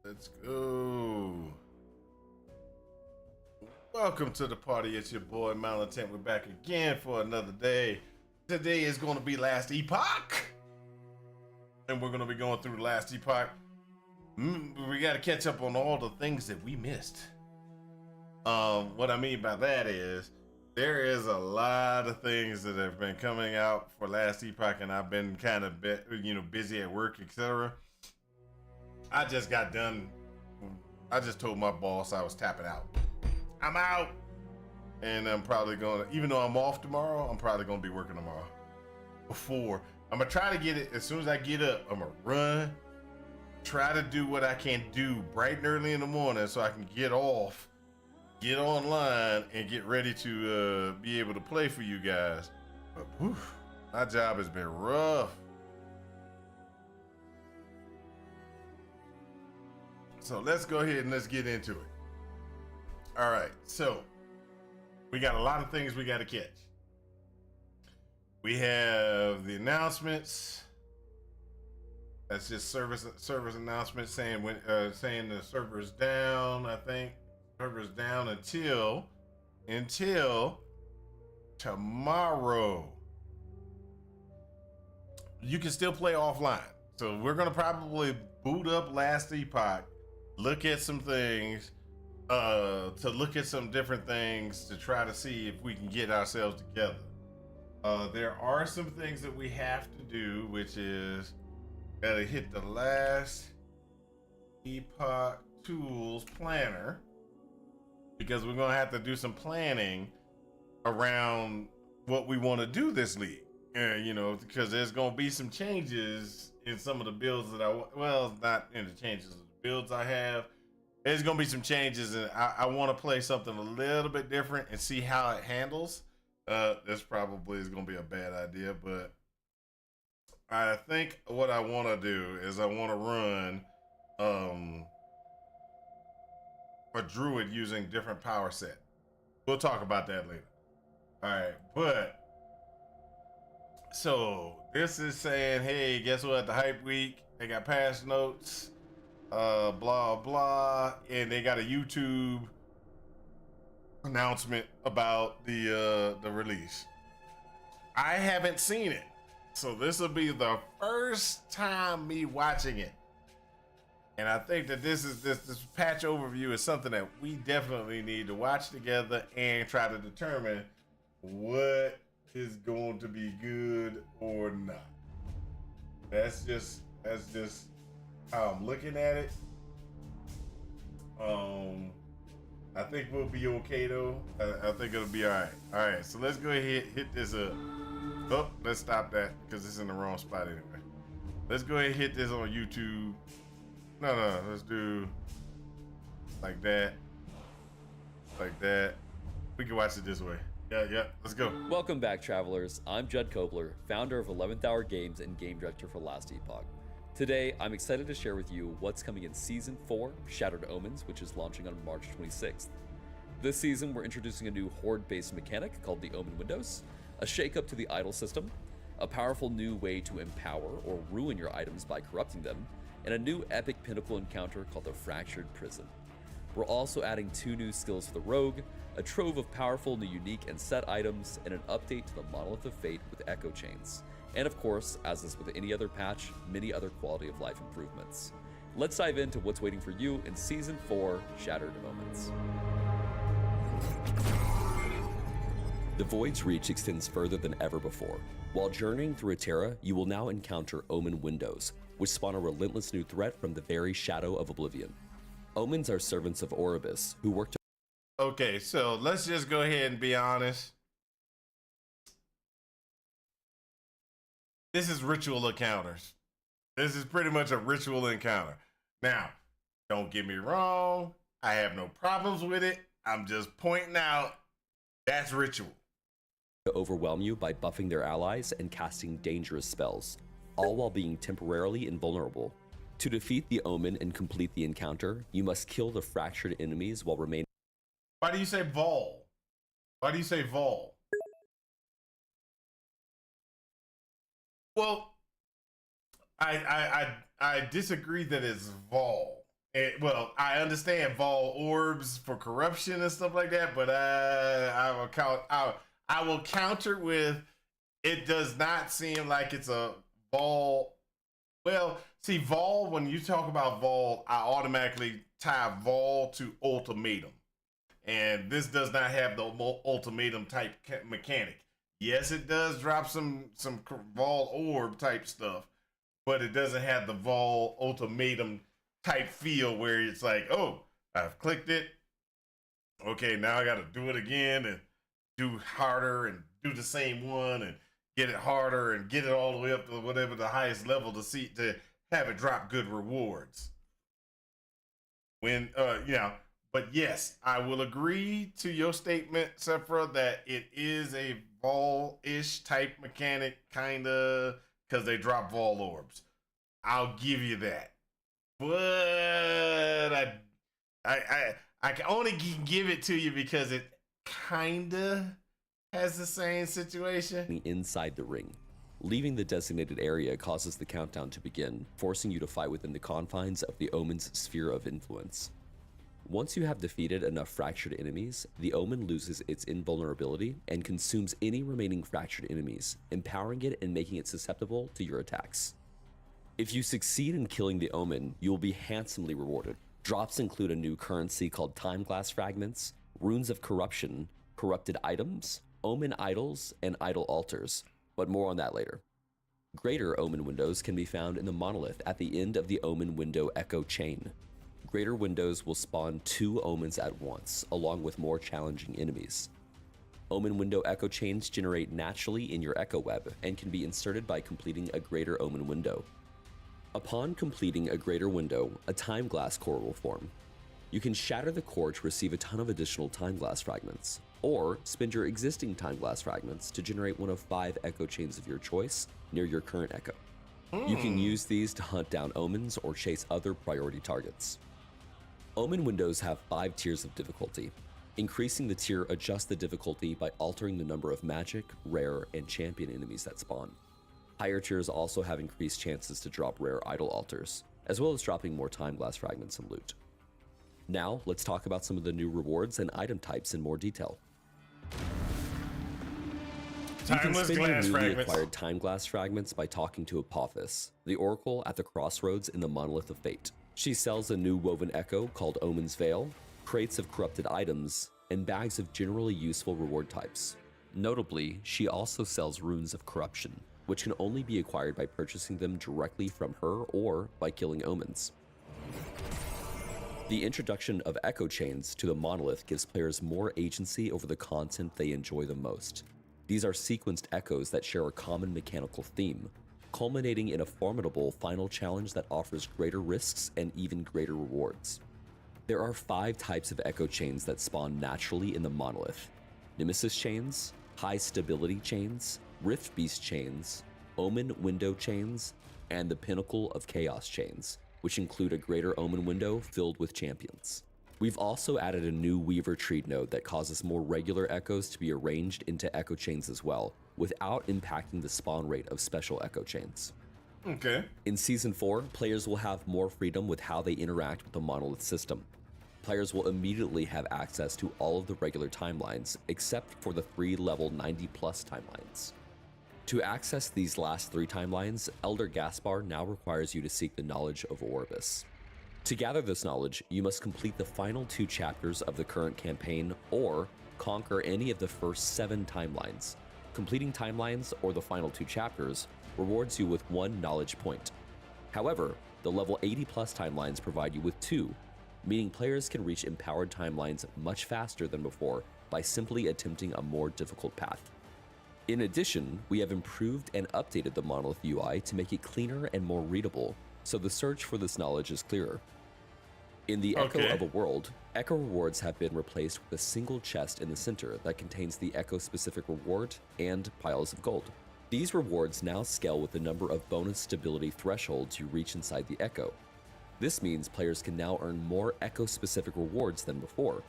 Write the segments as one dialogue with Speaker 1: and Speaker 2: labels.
Speaker 1: Let's go. Welcome to the party. It's your boy Malentent. We're back again for another day. Today is going to be Last Epoch. And we're going to be going through Last Epoch. We got to catch up on all the things that we missed. What I mean by that is there is a lot of things that have been coming out for Last Epoch, and I've been kind of busy at work, etc. I just got done. I just told my boss I was tapping out. I'm out. And I'm probably going to, even though I'm off tomorrow, I'm probably going to be working tomorrow. I'm going to try to get it as soon as I get up. I'm going to run, try to do what I can do bright and early in the morning so I can get off, get online, and get ready to be able to play for you guys. But whew, my job has been rough. So let's go ahead and let's get into it. All right, so we got a lot of things we got to catch. We have the announcements. That's just service announcement saying saying the server's down. I think server's down until tomorrow. You can still play offline. So we're gonna probably boot up Last Epoch, look at some things, to look at some different things to try to see if we can get ourselves together. There are some things that we have to do, which is gotta hit the Last Epoch Tools Planner, because we're gonna have to do some planning around what we want to do this league. Because there's gonna be some changes in some of the builds that not in the changes of the builds I have. There's gonna be some changes, and I want to play something a little bit different and see how it handles. This probably is gonna be a bad idea, but I think what I want to do is I want to run a druid using different power set. We'll talk about that later. All right, but so this is saying, hey, guess what? The hype week, they got patch notes, blah blah, and they got a YouTube announcement about the release. I haven't seen it, so this will be the first time me watching it, and I think that this patch overview is something that we definitely need to watch together and try to determine what is going to be good or not. That's just how I'm looking at it. I think we'll be okay though. I think it'll be all right. All right, so let's go ahead and hit this up. Oh, let's stop that because it's in the wrong spot anyway. Let's go ahead and hit this on YouTube. No, let's do like that. Like that. We can watch it this way. Yeah, let's go.
Speaker 2: Welcome back, travelers. I'm Judd Kobler, founder of 11th Hour Games and game director for Last Epoch. Today, I'm excited to share with you what's coming in Season 4, Shattered Omens, which is launching on March 26th. This season, we're introducing a new horde-based mechanic called the Omen Windows, a shake-up to the idol system, a powerful new way to empower or ruin your items by corrupting them, and a new epic pinnacle encounter called the Fractured Prison. We're also adding 2 new skills for the Rogue, a trove of powerful new unique and set items, and an update to the Monolith of Fate with Echo Chains. And of course, as is with any other patch, many other quality of life improvements. Let's dive into what's waiting for you in Season 4, Shattered Omens. The Void's reach extends further than ever before. While journeying through Terra, you will now encounter Omen Windows, which spawn a relentless new threat from the very shadow of Oblivion. Omens are servants of Oribus, who work to...
Speaker 1: Okay, so let's just go ahead and be honest. This is ritual encounters. This is pretty much a ritual encounter. Now, don't get me wrong. I have no problems with it. I'm just pointing out that's ritual.
Speaker 2: To overwhelm you by buffing their allies and casting dangerous spells, all while being temporarily invulnerable. To defeat the Omen and complete the encounter, you must kill the fractured enemies while remaining...
Speaker 1: Why do you say Vol? Why do you say Vol? Well, I disagree that it's Vol. Well, I understand Vol orbs for corruption and stuff like that, but I will counter with it does not seem like it's a Vol. Well, see, Vol, when you talk about Vol, I automatically tie Vol to ultimatum. And this does not have the ultimatum type mechanic. Yes, it does drop some Vol orb type stuff, but it doesn't have the Vol ultimatum type feel where it's like, oh, I've clicked it. Okay, now I got to do it again and do harder and do the same one and get it harder and get it all the way up to whatever the highest level to have it drop good rewards. When but yes, I will agree to your statement, Sephra, that it is a Vol-ish type mechanic, kinda, because they drop Vol orbs. I'll give you that, but I can only give it to you because it kinda has the same situation.
Speaker 2: Inside the ring. Leaving the designated area causes the countdown to begin, forcing you to fight within the confines of the Omen's sphere of influence. Once you have defeated enough fractured enemies, the Omen loses its invulnerability and consumes any remaining fractured enemies, empowering it and making it susceptible to your attacks. If you succeed in killing the Omen, you will be handsomely rewarded. Drops include a new currency called Time Glass Fragments, Runes of Corruption, Corrupted Items, Omen Idols, and Idol Altars, but more on that later. Greater Omen windows can be found in the monolith at the end of the Omen window echo chain. Greater windows will spawn 2 omens at once, along with more challenging enemies. Omen window echo chains generate naturally in your echo web and can be inserted by completing a greater omen window. Upon completing a greater window, a time glass core will form. You can shatter the core to receive a ton of additional time glass fragments, or spend your existing time glass fragments to generate one of 5 echo chains of your choice near your current echo. You can use these to hunt down omens or chase other priority targets. Omen windows have 5 tiers of difficulty. Increasing the tier adjusts the difficulty by altering the number of magic, rare, and champion enemies that spawn. Higher tiers also have increased chances to drop rare idol altars, as well as dropping more time glass fragments and loot. Now, let's talk about some of the new rewards and item types in more detail. You can spin your newly acquired time glass fragments by talking to Apophis, the oracle at the crossroads in the Monolith of Fate. She sells a new woven echo called Omen's Veil, crates of corrupted items, and bags of generally useful reward types. Notably, she also sells runes of corruption, which can only be acquired by purchasing them directly from her or by killing omens. The introduction of echo chains to the monolith gives players more agency over the content they enjoy the most. These are sequenced echoes that share a common mechanical theme, culminating in a formidable final challenge that offers greater risks and even greater rewards. There are 5 types of echo chains that spawn naturally in the monolith: Nemesis chains, high stability chains, Rift Beast chains, Omen window chains, and the Pinnacle of Chaos chains, which include a greater Omen window filled with champions. We've also added a new Weaver Tree node that causes more regular echoes to be arranged into echo chains as well, without impacting the spawn rate of special echo chains.
Speaker 1: Okay.
Speaker 2: In Season 4, players will have more freedom with how they interact with the monolith system. Players will immediately have access to all of the regular timelines, except for the 3 level 90+ timelines. To access these last 3 timelines, Elder Gaspar now requires you to seek the knowledge of Orbis. To gather this knowledge, you must complete the final 2 chapters of the current campaign or conquer any of the first 7 timelines. Completing timelines or the final 2 chapters rewards you with 1 knowledge point. However, the level 80+ timelines provide you with 2, meaning players can reach empowered timelines much faster than before by simply attempting a more difficult path. In addition, we have improved and updated the Monolith UI to make it cleaner and more readable, so the search for this knowledge is clearer. In the Echo of a World, Echo rewards have been replaced with a single chest in the center that contains the Echo-specific reward and piles of gold. These rewards now scale with the number of bonus stability thresholds you reach inside the Echo. This means players can now earn more Echo-specific rewards than before.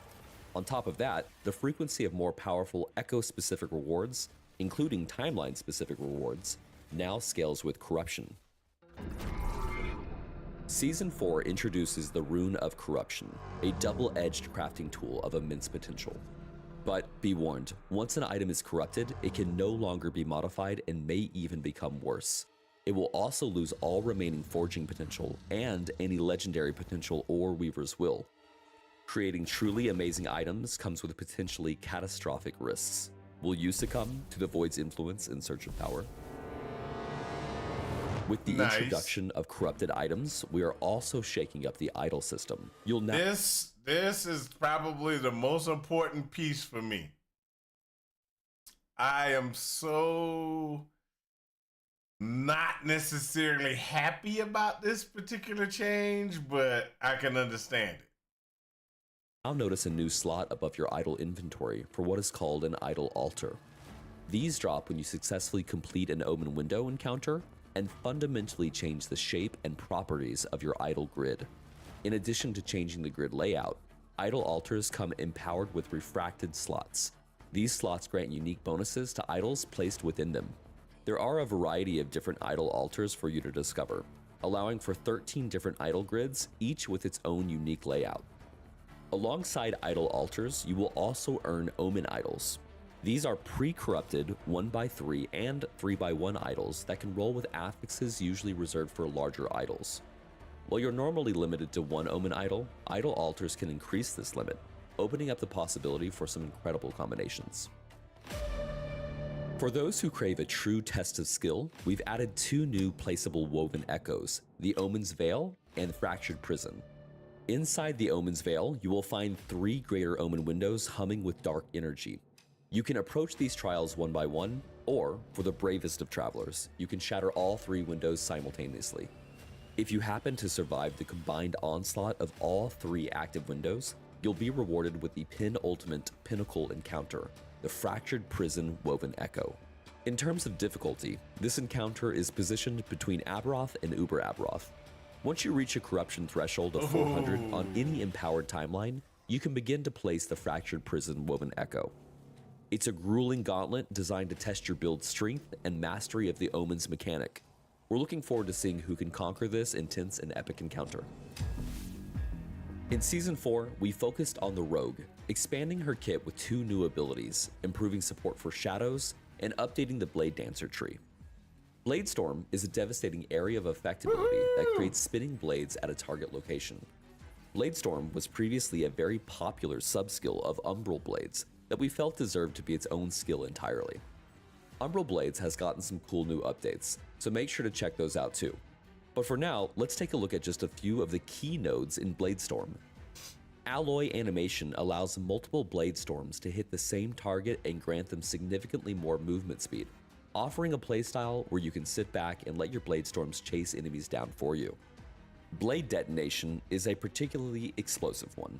Speaker 2: On top of that, the frequency of more powerful Echo-specific rewards, including timeline-specific rewards, now scales with corruption. Season 4 introduces the Rune of Corruption, a double-edged crafting tool of immense potential. But be warned, once an item is corrupted, it can no longer be modified and may even become worse. It will also lose all remaining forging potential and any legendary potential or Weaver's Will. Creating truly amazing items comes with potentially catastrophic risks. Will you succumb to the Void's influence in search of power? With the introduction of corrupted items, we are also shaking up the idol system. You'll now
Speaker 1: This is probably the most important piece for me. I am so not necessarily happy about this particular change, but I can understand it.
Speaker 2: now notice a new slot above your idol inventory for what is called an idol altar. These drop when you successfully complete an Omen window encounter and fundamentally change the shape and properties of your idol grid. In addition to changing the grid layout, idol altars come empowered with refracted slots. These slots grant unique bonuses to idols placed within them. There are a variety of different idol altars for you to discover, allowing for 13 different idol grids, each with its own unique layout. Alongside idol altars, you will also earn Omen idols. These are pre-corrupted 1x3 and 3x1 idols that can roll with affixes usually reserved for larger idols. While you're normally limited to one Omen idol, idol altars can increase this limit, opening up the possibility for some incredible combinations. For those who crave a true test of skill, we've added two new placeable woven echoes, the Omen's Veil and Fractured Prison. Inside the Omen's Veil, you will find 3 greater Omen windows humming with dark energy. You can approach these trials one by one, or, for the bravest of travelers, you can shatter all 3 windows simultaneously. If you happen to survive the combined onslaught of all 3 active windows, you'll be rewarded with the penultimate pinnacle encounter, the Fractured Prison Woven Echo. In terms of difficulty, this encounter is positioned between Aberoth and Uber Aberoth. Once you reach a corruption threshold of 400 on any empowered timeline, you can begin to place the Fractured Prison Woven Echo. It's a grueling gauntlet designed to test your build's strength and mastery of the Omen's mechanic. We're looking forward to seeing who can conquer this intense and epic encounter. In Season 4, we focused on the Rogue, expanding her kit with 2 new abilities, improving support for shadows, and updating the Blade Dancer tree. Blade Storm is a devastating area of effect ability that creates spinning blades at a target location. Blade Storm was previously a very popular sub-skill of Umbral Blades that we felt deserved to be its own skill entirely. Umbral Blades has gotten some cool new updates, so make sure to check those out too. But for now, let's take a look at just a few of the key nodes in Blade Storm. Alloy animation allows multiple Blade Storms to hit the same target and grant them significantly more movement speed, offering a playstyle where you can sit back and let your Blade Storms chase enemies down for you. Blade Detonation is a particularly explosive one.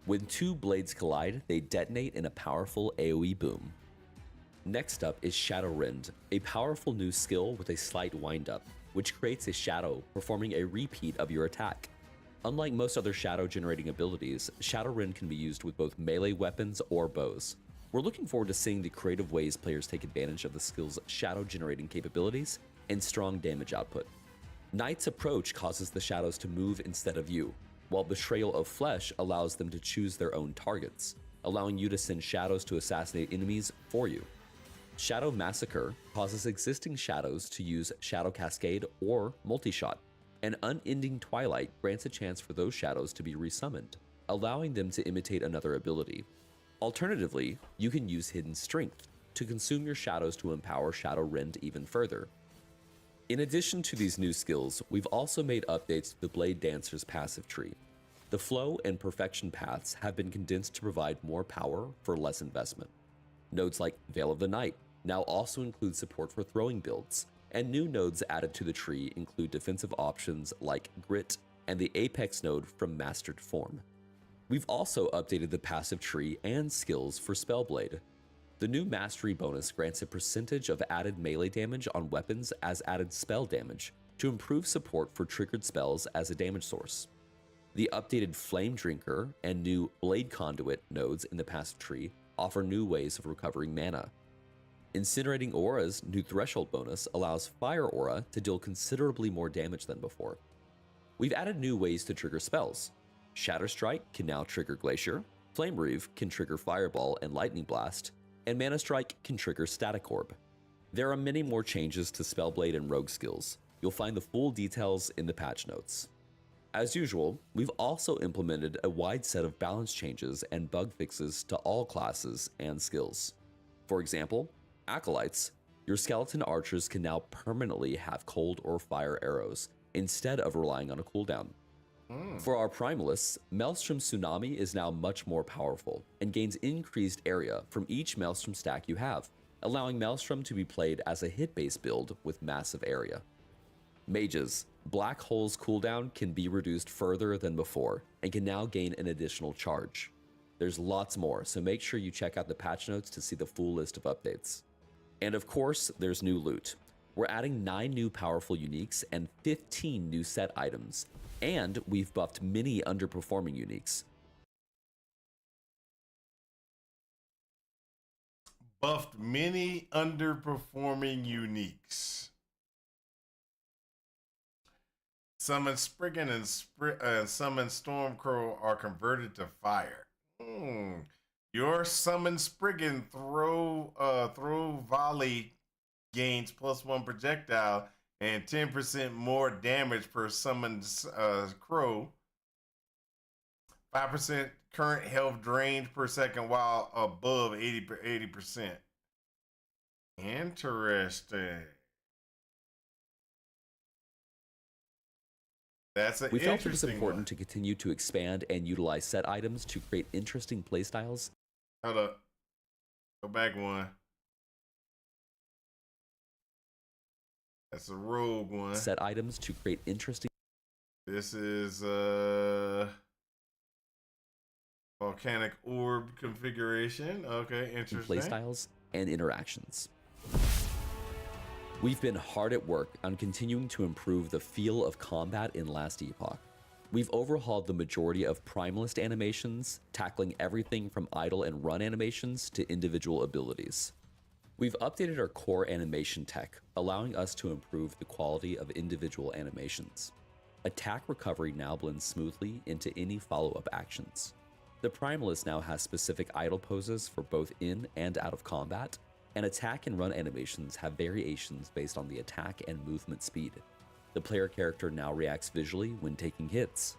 Speaker 2: When 2 blades collide, they detonate in a powerful AoE boom. Next up is Shadow Rend, a powerful new skill with a slight wind-up, which creates a shadow performing a repeat of your attack. Unlike most other shadow-generating abilities, Shadow Rend can be used with both melee weapons or bows. We're looking forward to seeing the creative ways players take advantage of the skill's shadow-generating capabilities and strong damage output. Night's Approach causes the shadows to move instead of you, while Betrayal of Flesh allows them to choose their own targets, allowing you to send shadows to assassinate enemies for you. Shadow Massacre causes existing shadows to use Shadow Cascade or Multi-Shot, and Unending Twilight grants a chance for those shadows to be resummoned, allowing them to imitate another ability. Alternatively, you can use Hidden Strength to consume your shadows to empower Shadow Rend even further. In addition to these new skills, we've also made updates to the Blade Dancer's passive tree. The flow and perfection paths have been condensed to provide more power for less investment. Nodes like Veil of the Night now also include support for throwing builds, and new nodes added to the tree include defensive options like Grit and the Apex node from Mastered Form. We've also updated the passive tree and skills for Spellblade. The new Mastery bonus grants a percentage of added melee damage on weapons as added spell damage to improve support for triggered spells as a damage source. The updated Flame Drinker and new Blade Conduit nodes in the passive tree offer new ways of recovering mana. Incinerating Aura's new Threshold bonus allows Fire Aura to deal considerably more damage than before. we've added new ways to trigger spells. Shatter Strike can now trigger Glacier, Flame Reeve can trigger Fireball and Lightning Blast, and Mana Strike can trigger Static Orb. There are many more changes to Spellblade and Rogue skills. You'll find the full details in the patch notes. As usual, we've also implemented a wide set of balance changes and bug fixes to all classes and skills. For example, Acolytes, your skeleton archers can now permanently have cold or fire arrows instead of relying on a cooldown. For our Primalists, Maelstrom Tsunami is now much more powerful and gains increased area from each Maelstrom stack you have, allowing Maelstrom to be played as a hit-based build with massive area. Mages, Black Hole's cooldown can be reduced further than before and can now gain an additional charge. There's lots more, so make sure you check out the patch notes to see the full list of updates. And of course, there's new loot. We're adding 9 new powerful uniques and 15 new set items, and we've buffed many underperforming uniques.
Speaker 1: Buffed many underperforming uniques. Summon Spriggan and Summon Stormcrow are converted to fire. Your Summon Spriggan throw volley gains +1 projectile and 10% more damage per summoned crow. 5% current health drained per second while above 80%. Interesting. That's an
Speaker 2: We felt it was
Speaker 1: interesting
Speaker 2: important
Speaker 1: one.
Speaker 2: to continue to expand and utilize set items to create interesting playstyles.
Speaker 1: Hold up. Go back one. That's a rogue one.
Speaker 2: Set items to create interesting
Speaker 1: This is volcanic orb configuration. Okay, interesting.
Speaker 2: playstyles and interactions. We've been hard at work on continuing to improve the feel of combat in Last Epoch. We've overhauled the majority of Primalist animations, tackling everything from idle and run animations to individual abilities. We've updated our core animation tech, allowing us to improve the quality of individual animations. Attack recovery now blends smoothly into any follow-up actions. The Primalist now has specific idle poses for both in and out of combat, and attack and run animations have variations based on the attack and movement speed. The player character now reacts visually when taking hits.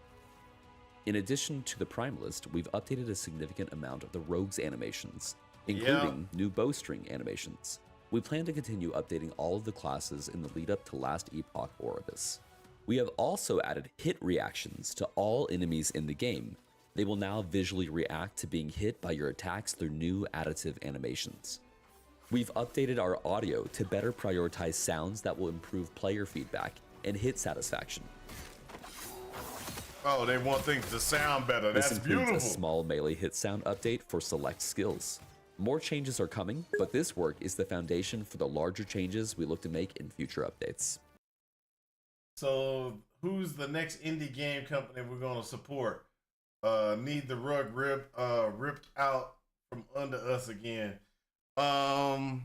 Speaker 2: In addition to the Primalist, we've updated a significant amount of the Rogue's animations, including new bowstring animations. We plan to continue updating all of the classes in the lead up to Last Epoch Oribus. We have also added hit reactions to all enemies in the game. They will now visually react to being hit by your attacks through new additive animations. We've updated our audio to better prioritize sounds that will improve player feedback and hit satisfaction.
Speaker 1: Oh, they want things to sound better.
Speaker 2: This
Speaker 1: That's
Speaker 2: includes
Speaker 1: beautiful.
Speaker 2: a small melee hit sound update for select skills. More changes are coming, but this work is the foundation for the larger changes we look to make in future updates.
Speaker 1: So, who's the next indie game company we're going to support? Need the rug ripped out from under us again. I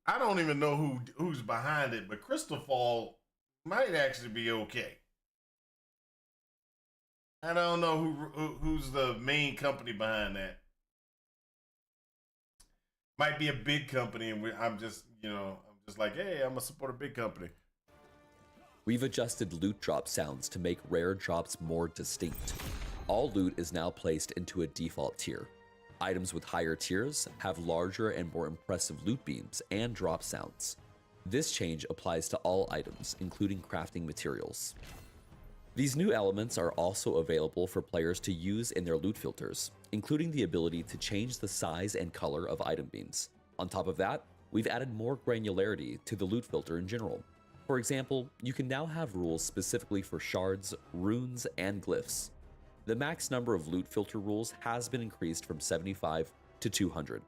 Speaker 1: don't even know who's behind it, but Crystal Fall might actually be okay. I don't know who's the main company behind that. Might be a big company, and I'm just like, hey, I'm gonna support a big company.
Speaker 2: We've adjusted loot drop sounds to make rare drops more distinct. All loot is now placed into a default tier. Items with higher tiers have larger and more impressive loot beams and drop sounds. This change applies to all items, including crafting materials. These new elements are also available for players to use in their loot filters, including the ability to change the size and color of item beams. On top of that, we've added more granularity to the loot filter in general. For example, you can now have rules specifically for shards, runes, and glyphs. The max number of loot filter rules has been increased from 75 to 200.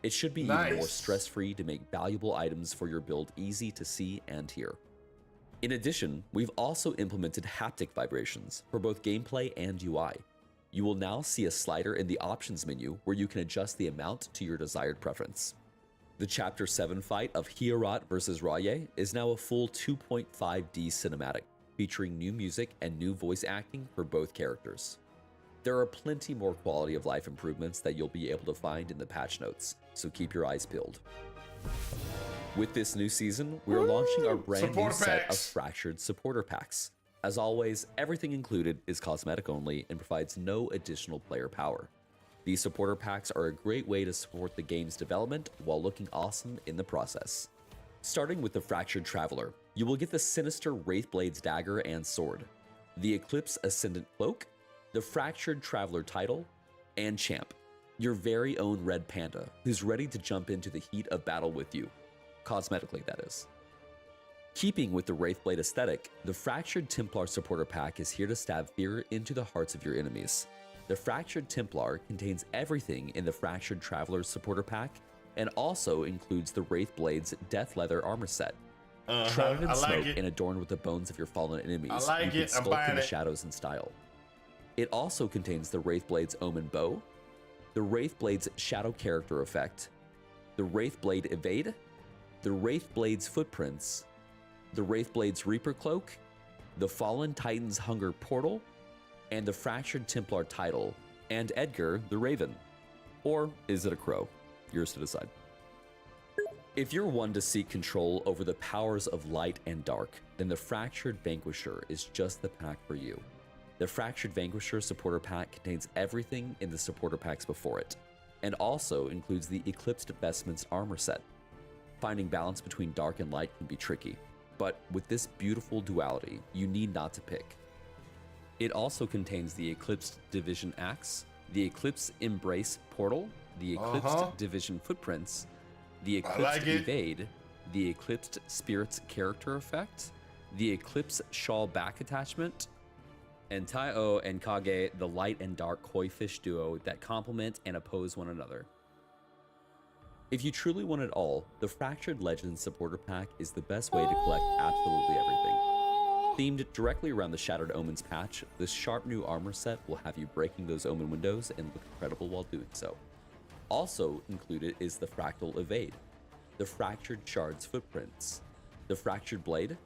Speaker 2: It should be even more stress-free to make valuable items for your build easy to see and hear. In addition, we've also implemented haptic vibrations for both gameplay and UI. You will now see a slider in the options menu where you can adjust the amount to your desired preference. The Chapter 7 fight of Hiorat vs. Raye is now a full 2.5D cinematic, featuring new music and new voice acting for both characters. There are plenty more quality of life improvements that you'll be able to find in the patch notes, so keep your eyes peeled. With this new season, we're launching our brand new set of Fractured Supporter Packs. As always, everything included is cosmetic only and provides no additional player power. These supporter packs are a great way to support the game's development while looking awesome in the process. Starting with the Fractured Traveler, you will get the sinister Wraithblade's dagger and sword, the Eclipse Ascendant cloak, the Fractured Traveler title, and Champ, your very own red panda who's ready to jump into the heat of battle with you. Cosmetically, that is. Keeping with the Wraithblade aesthetic, the Fractured Templar Supporter Pack is here to stab fear into the hearts of your enemies. The Fractured Templar contains everything in the Fractured Traveler's Supporter Pack and also includes the Wraithblade's Death Leather armor set. Shrouded in smoke and adorned with the bones of your fallen enemies, you can sculpt in the shadows in style. It also contains the Wraithblade's Omen Bow, the Wraithblade's Shadow Character Effect, the Wraithblade Evade, the Wraithblade's Footprints, the Wraithblade's Reaper Cloak, the Fallen Titan's Hunger Portal, and the Fractured Templar title, and Edgar the Raven. Or is it a crow? Yours to decide. If you're one to seek control over the powers of light and dark, then the Fractured Vanquisher is just the pack for you. The Fractured Vanquisher Supporter Pack contains everything in the supporter packs before it, and also includes the Eclipsed Vestments armor set. Finding balance between dark and light can be tricky, but with this beautiful duality, you need not to pick. It also contains the Eclipsed Division Axe, the Eclipse Embrace Portal, the Eclipsed Division Footprints, the Eclipsed Evade, the Eclipsed Spirits Character Effect, the Eclipse Shawl Back Attachment, and Tai-O and Kage, the light and dark koi fish duo that complement and oppose one another. If you truly want it all, the Fractured Legends Supporter Pack is the best way to collect absolutely everything. Themed directly around the Shattered Omens patch, this sharp new armor set will have you breaking those Omen windows and look incredible while doing so. Also included is the Fractal Evade, the Fractured Shard's Footprints, the Fractured Blade,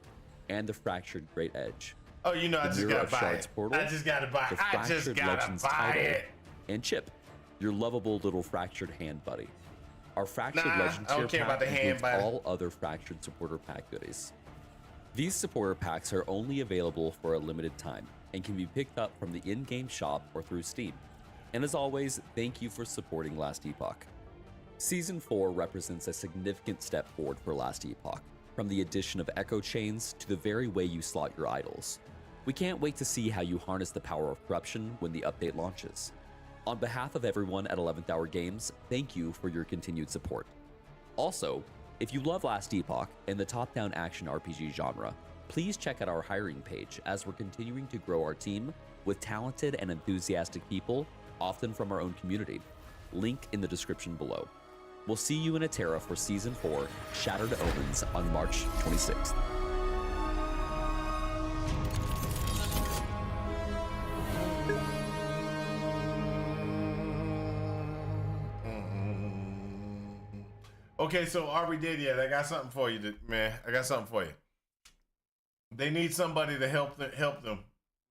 Speaker 2: and the Fractured Great Edge.
Speaker 1: Oh, you know, I just gotta buy it.
Speaker 2: Portal,
Speaker 1: I just gotta buy it.
Speaker 2: The Fractured Legends title, and Chip, your lovable little Fractured hand buddy. Our Fractured Legend tier pack includes all other Fractured Supporter Pack goodies. These supporter packs are only available for a limited time and can be picked up from the in-game shop or through Steam. And as always, thank you for supporting Last Epoch. Season 4 represents a significant step forward for Last Epoch, from the addition of echo chains to the very way you slot your idols. We can't wait to see how you harness the power of corruption when the update launches. On behalf of everyone at 11th Hour Games, thank you for your continued support. Also, if you love Last Epoch and the top-down action RPG genre, please check out our hiring page as we're continuing to grow our team with talented and enthusiastic people, often from our own community. Link in the description below. We'll see you in Atera for Season 4, Shattered Omens, on March 26th.
Speaker 1: Okay, so are we dead yet? I got something for you, man. I got something for you. They need somebody to help them.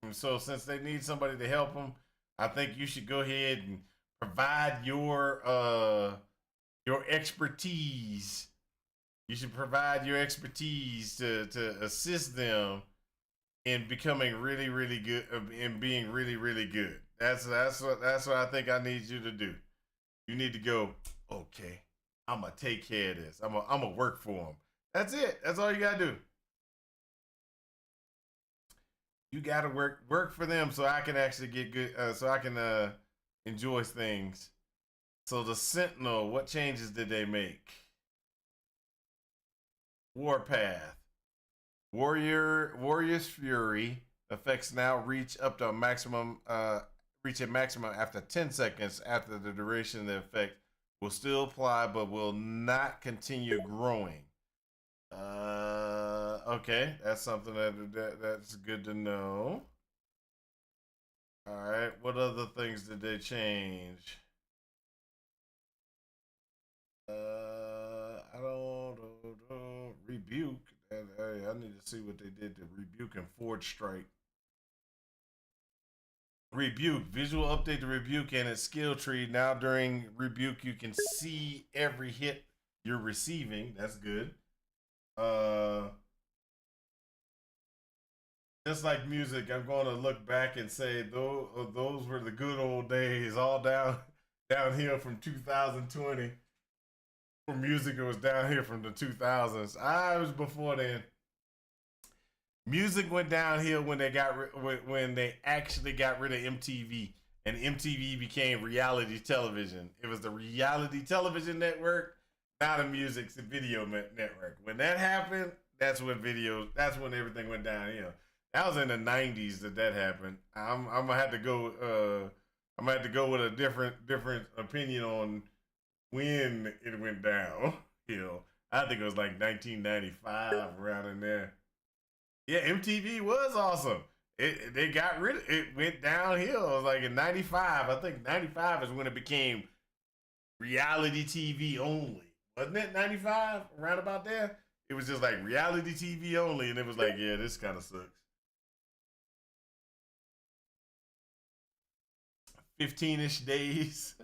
Speaker 1: And so since they need somebody to help them, I think you should go ahead and provide your expertise. You should provide your expertise to assist them in becoming really, really good, in being really, really good. That's what I think I need you to do. You need to go, okay, I'm gonna take care of this. I'm gonna work for them. That's it. That's all you gotta do. You gotta work for them so I can actually get good. So I can enjoy things. So the Sentinel, what changes did they make? Warpath, Warrior's Fury effects now reach up to a maximum. Reach a maximum after 10 seconds after the duration of the effect. Will still apply, but will not continue growing. Okay, that's something that's good to know. All right, what other things did they change? I don't rebuke. Hey, I need to see what they did to Rebuke and Forge Strike. Rebuke, visual update to Rebuke and its skill tree. Now during Rebuke, you can see every hit you're receiving. That's good. Just like music, I'm going to look back and say those were the good old days. All downhill from 2020. For music, it was down here from the 2000s. I was before then. Music went downhill when when they actually got rid of MTV, and MTV became reality television. It was the reality television network, not a music video network. When that happened, that's when everything went downhill. That was in the '90s that happened. I'm gonna have to go. I'm gonna have to go with a different opinion on when it went down. I think it was like 1995 around in there. Yeah, MTV was awesome. They got rid of it, went downhill. It was like in '95. I think '95 is when it became reality TV only. Wasn't it '95? Around about there? It was just like reality TV only, and it was like, yeah, this kind of sucks. 15-ish days.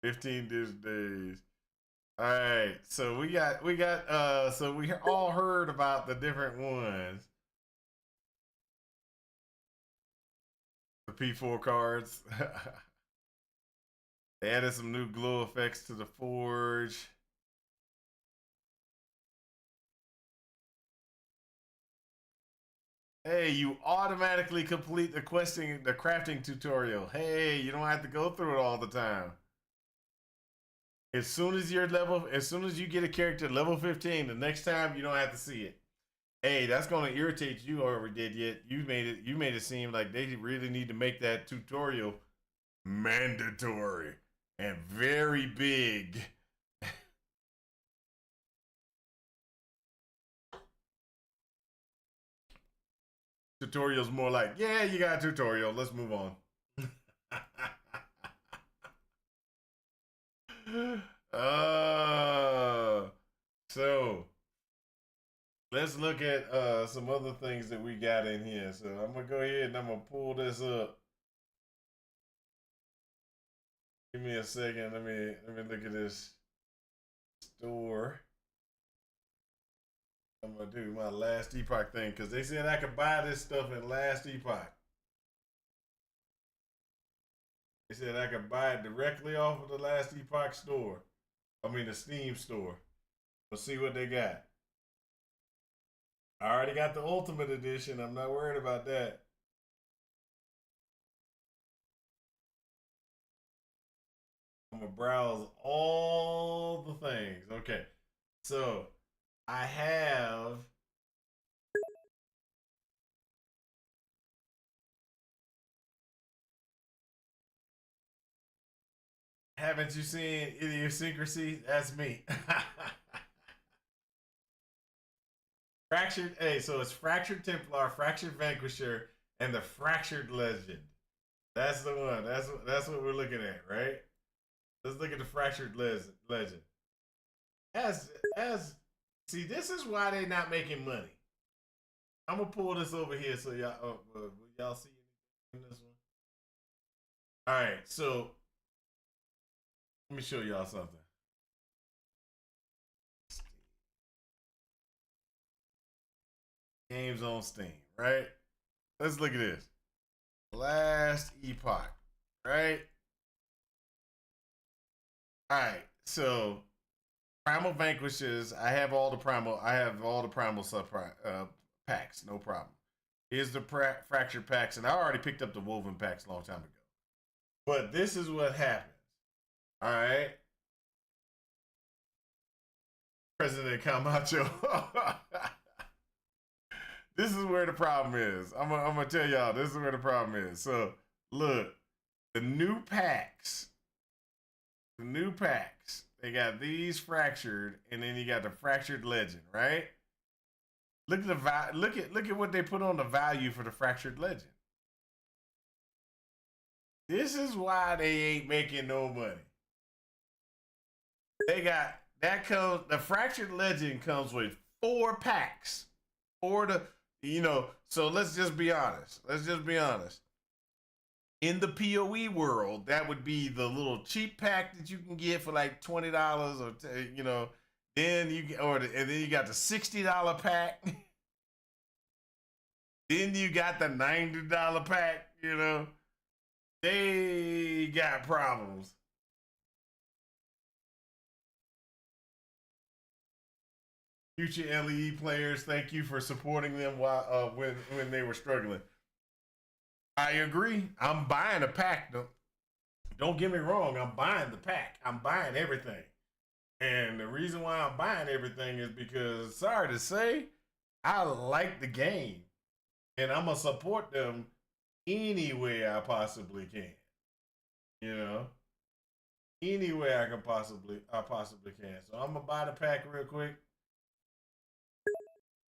Speaker 1: 15-ish days. All right, so we all heard about the different ones. The P4 cards. They added some new glow effects to the Forge. Hey, you automatically complete the crafting tutorial. Hey, you don't have to go through it all the time. As soon as you get a character level 15, the next time you don't have to see it. Hey, that's gonna irritate you, or did yet. You made it seem like they really need to make that tutorial mandatory and very big. Tutorial's more like, yeah, you got a tutorial. Let's move on. So let's look at some other things that we got in here. So I'm gonna go ahead and I'm gonna pull this up. Give me a second. Let me look at this store. I'm gonna do my last Epoch thing because they said I could buy this stuff in last Epoch. They said I could buy it directly off of the last Epoch store. I mean the Steam store. Let's see what they got. I already got the Ultimate Edition. I'm not worried about that. I'm gonna browse all the things. Okay, so I have. Haven't you seen Idiosyncrasy? That's me. Fractured. Hey, so it's Fractured Templar, Fractured Vanquisher, and the Fractured Legend. That's the one. That's what we're looking at, right? Let's look at the Fractured Legend. As see, this is why they're not making money. I'm gonna pull this over here so y'all see in this one. All right, so let me show y'all something. Games on Steam, right? Let's look at this. Last Epoch, right? All right, so Primal Vanquishes. I have all the Primal sub packs, no problem. Here's the Fractured packs, and I already picked up the Woven packs a long time ago. But this is what happens. All right, President Camacho. This is where the problem is. I'm gonna tell y'all. This is where the problem is. So look, the new packs. They got these Fractured, and then you got the Fractured Legend, right? Look at the look at what they put on the value for the Fractured Legend. This is why they ain't making no money. They the Fractured Legend comes with 4 packs. So let's just be honest. In the PoE world, that would be the little cheap pack that you can get for like $20 or then and then you got the $60 pack. Then you got the $90 pack, They got problems. Future LEE players, thank you for supporting them when they were struggling. I agree. I'm buying a pack. Don't get me wrong. I'm buying the pack. I'm buying everything. And the reason why I'm buying everything is because, sorry to say, I like the game. And I'm going to support them any way I possibly can. Any way I possibly can. So I'm going to buy the pack real quick.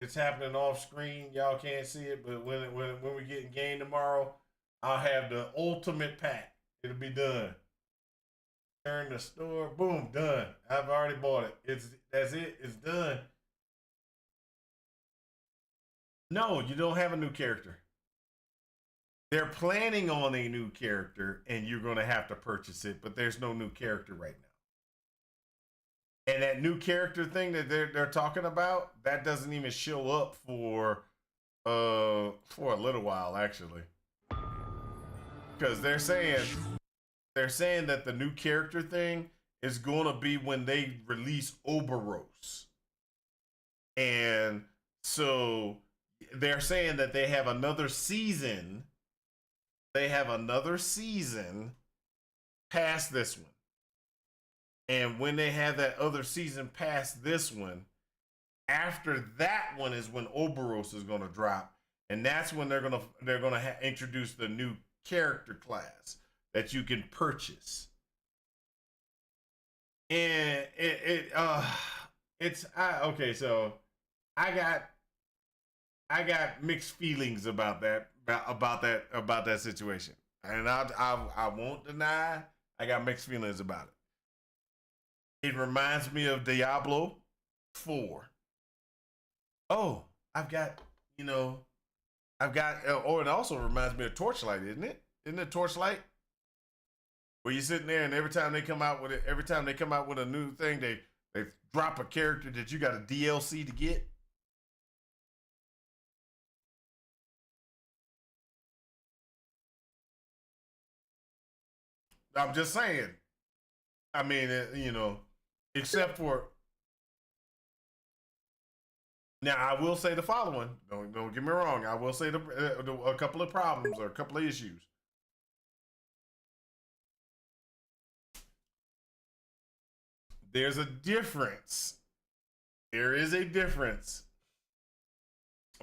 Speaker 1: It's happening off screen. Y'all can't see it, but when we get in game tomorrow, I'll have the ultimate pack. It'll be done. Turn the store, boom, done. I've already bought it. That's it. It's done. No, you don't have a new character. They're planning on a new character, and you're going to have to purchase it, but there's no new character right now. And that new character thing that they're talking about, that doesn't even show up for a little while, actually. Because they're saying that the new character thing is going to be when they release Oberos. And so they're saying that they have another season. They have another season past this one. And when they have that other season past this one, after that one is when Oberos is going to drop, and that's when they're going to introduce the new character class that you can purchase. And okay. So I got mixed feelings about that situation, and I won't deny I got mixed feelings about it. It reminds me of Diablo 4. Oh, it also reminds me of Torchlight, isn't it? Isn't it Torchlight? Where you're sitting there and every time they come out with a new thing, they drop a character that you got a DLC to get. I'm just saying. I mean, except for now, I will say the following. Don't get me wrong. I will say a couple of problems or a couple of issues. There's a difference. There is a difference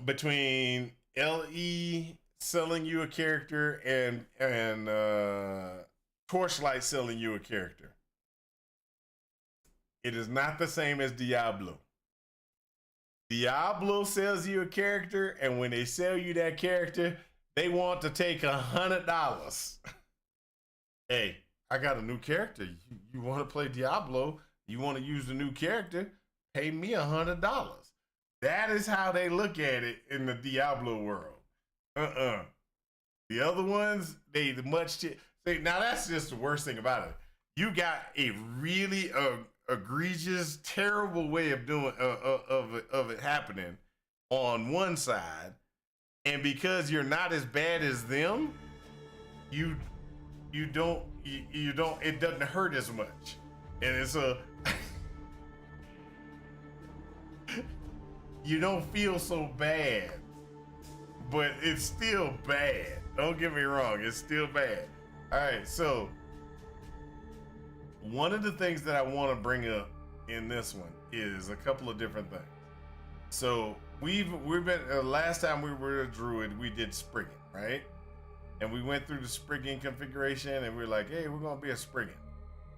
Speaker 1: between LE selling you a character and Torchlight selling you a character. It is not the same as Diablo. Diablo sells you a character, and when they sell you that character, they want to take $100. Hey, I got a new character. You want to play Diablo? You want to use the new character? Pay me $100. That is how they look at it in the Diablo world. The other ones, now that's just the worst thing about it. You got a really egregious, terrible way of doing of it happening on one side, and because you're not as bad as them, it doesn't hurt as much, and it's you don't feel so bad, but it's still bad. Don't get me wrong, it's still bad. All right, so one of the things that I want to bring up in this one is a couple of different things. So we've been last time we were a druid, we did Spriggan, right? And we went through the Spriggan configuration, and we were like, hey, we're gonna be a Spriggan,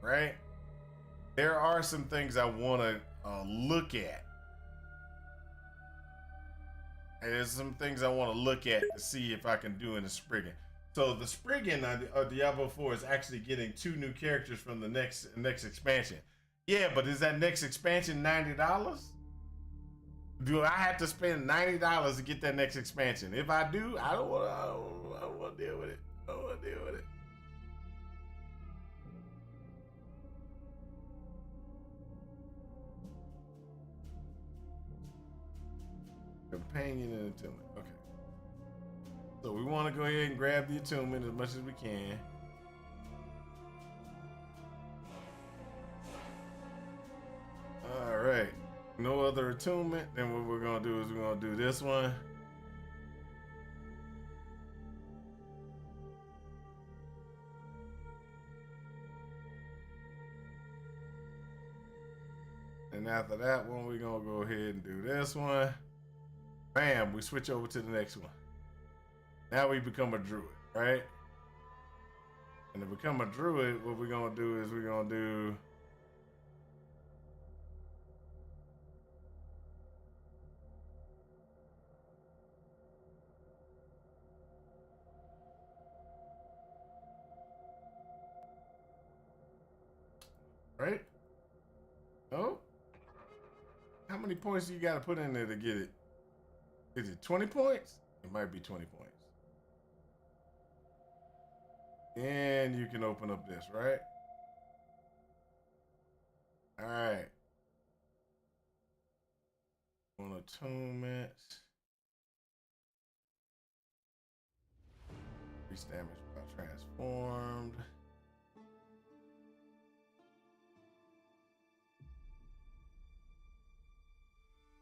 Speaker 1: right? There are some things I want to look at. And there's some things I want to look at to see if I can do in the Spriggan. So the Spriggan Diablo 4 is actually getting 2 new characters from the next expansion. Yeah, but is that next expansion $90? Do I have to spend $90 to get that next expansion? If I do, I don't want to deal with it. I don't want to deal with it. Companion and attunement. Okay. So we want to go ahead and grab the attunement as much as we can. All right. No other attunement. Then what we're going to do is we're going to do this one. And after that one, we're going to go ahead and do this one. Bam, we switch over to the next one. Now we become a druid, right? And to become a druid, what we're going to do is we're going to do... Right? Oh? How many points do you got to put in there to get it? Is it 20 points? It might be 20 points. And you can open up this, right? All right. On attunements. Increase damage by transformed.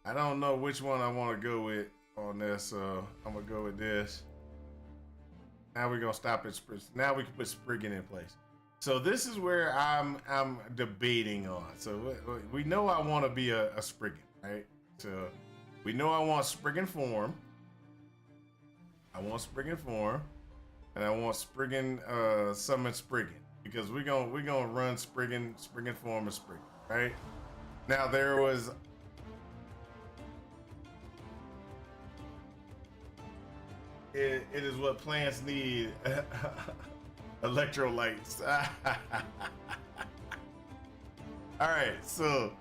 Speaker 1: I don't know which one I want to go with on this, so I'm gonna go with this. Now we're gonna stop it. Now we can put Spriggan in place. So this is where I'm debating on. So we know I want to be a Spriggan, right? So we know I want Spriggan form. I want Spriggan form, and I want Spriggan summon Spriggan because we're gonna run Spriggan form and Spriggan, right? Now there was. It is what plants need. Electrolytes. All right, so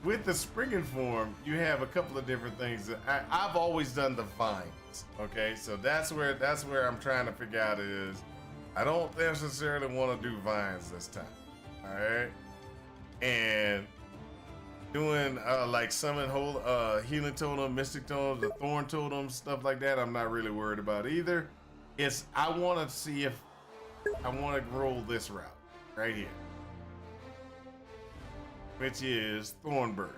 Speaker 1: with the Spriggan form, you have a couple of different things. I've always done the vines. Okay, so that's where I'm trying to figure out is I don't necessarily want to do vines this time. All right, and doing like summon whole healing totem, mystic totem, the thorn totem, stuff like that. I'm not really worried about either. I want to see if I want to roll this route right here, which is Thorn Burst.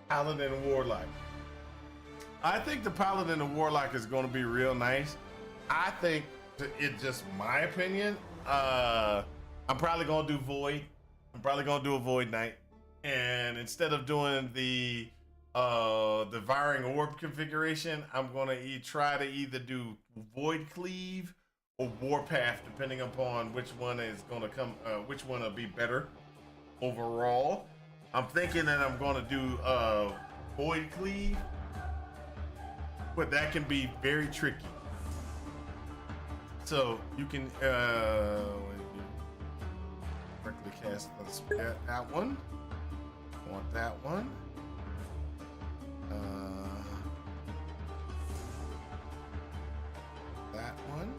Speaker 1: Paladin and Warlock. I think the Paladin and Warlock is going to be real nice. I think it's just my opinion. I'm probably going to do Void. I'm probably going to do a Void Knight. And instead of doing the Devouring Orb configuration, I'm going to try to either do Void Cleave or Warpath, depending upon which one is going to come, which one will be better overall. I'm thinking that I'm going to do Void Cleave, but that can be very tricky. So you can correctly cast that one. Want that one. That one.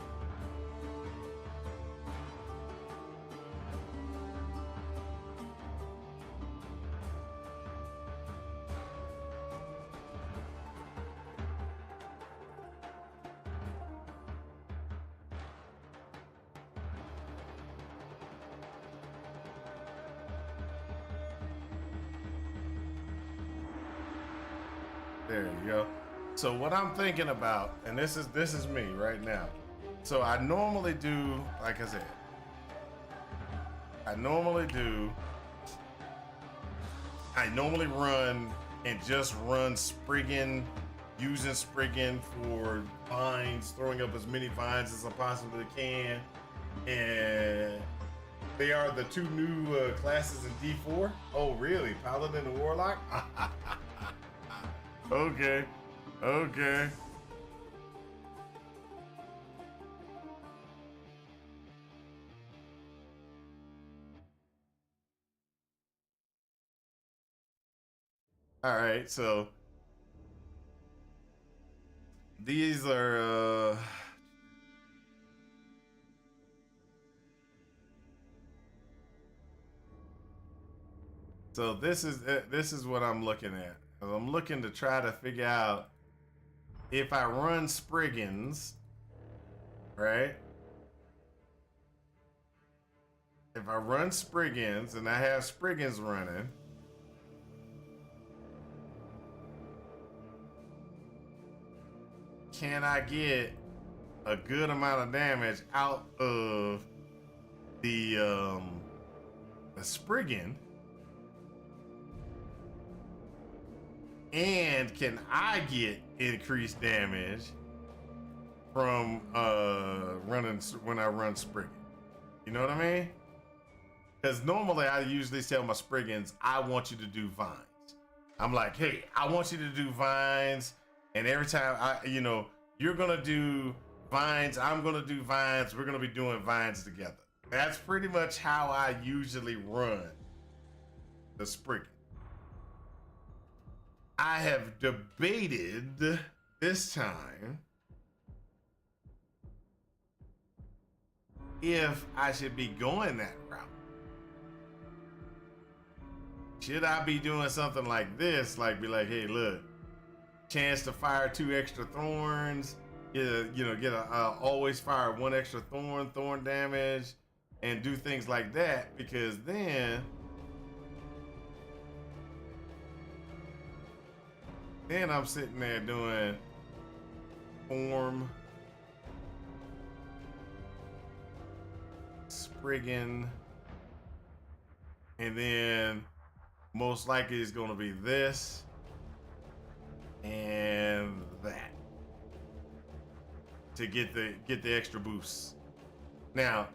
Speaker 1: There you go. So what I'm thinking about, and this is me right now. So I normally do, like I said, I normally run and just run Spriggan, using Spriggan for vines, throwing up as many vines as I possibly can. And they are the two new classes in D4. Oh, really? Paladin and Warlock? Okay. All right, so these are so this is what I'm looking at. I'm looking to try to figure out if I run Spriggans, right? If I run Spriggans and I have Spriggans running, can I get a good amount of damage out of the Spriggan? And can I get increased damage from running when I run Spriggan? You know what I mean? Because normally I usually tell my Spriggans, I want you to do vines. I'm like, hey, I want you to do vines, and every time you're gonna do vines, I'm gonna do vines. We're gonna be doing vines together. That's pretty much how I usually run the Spriggan. I have debated this time if I should be going that route. Should I be doing something like this? Like, be like, hey, look, chance to fire 2 extra thorns. Get a always fire 1 extra thorn damage, and do things like that, because then I'm sitting there doing form, Spriggan, and then most likely it's going to be this and that to get the extra boosts. Now,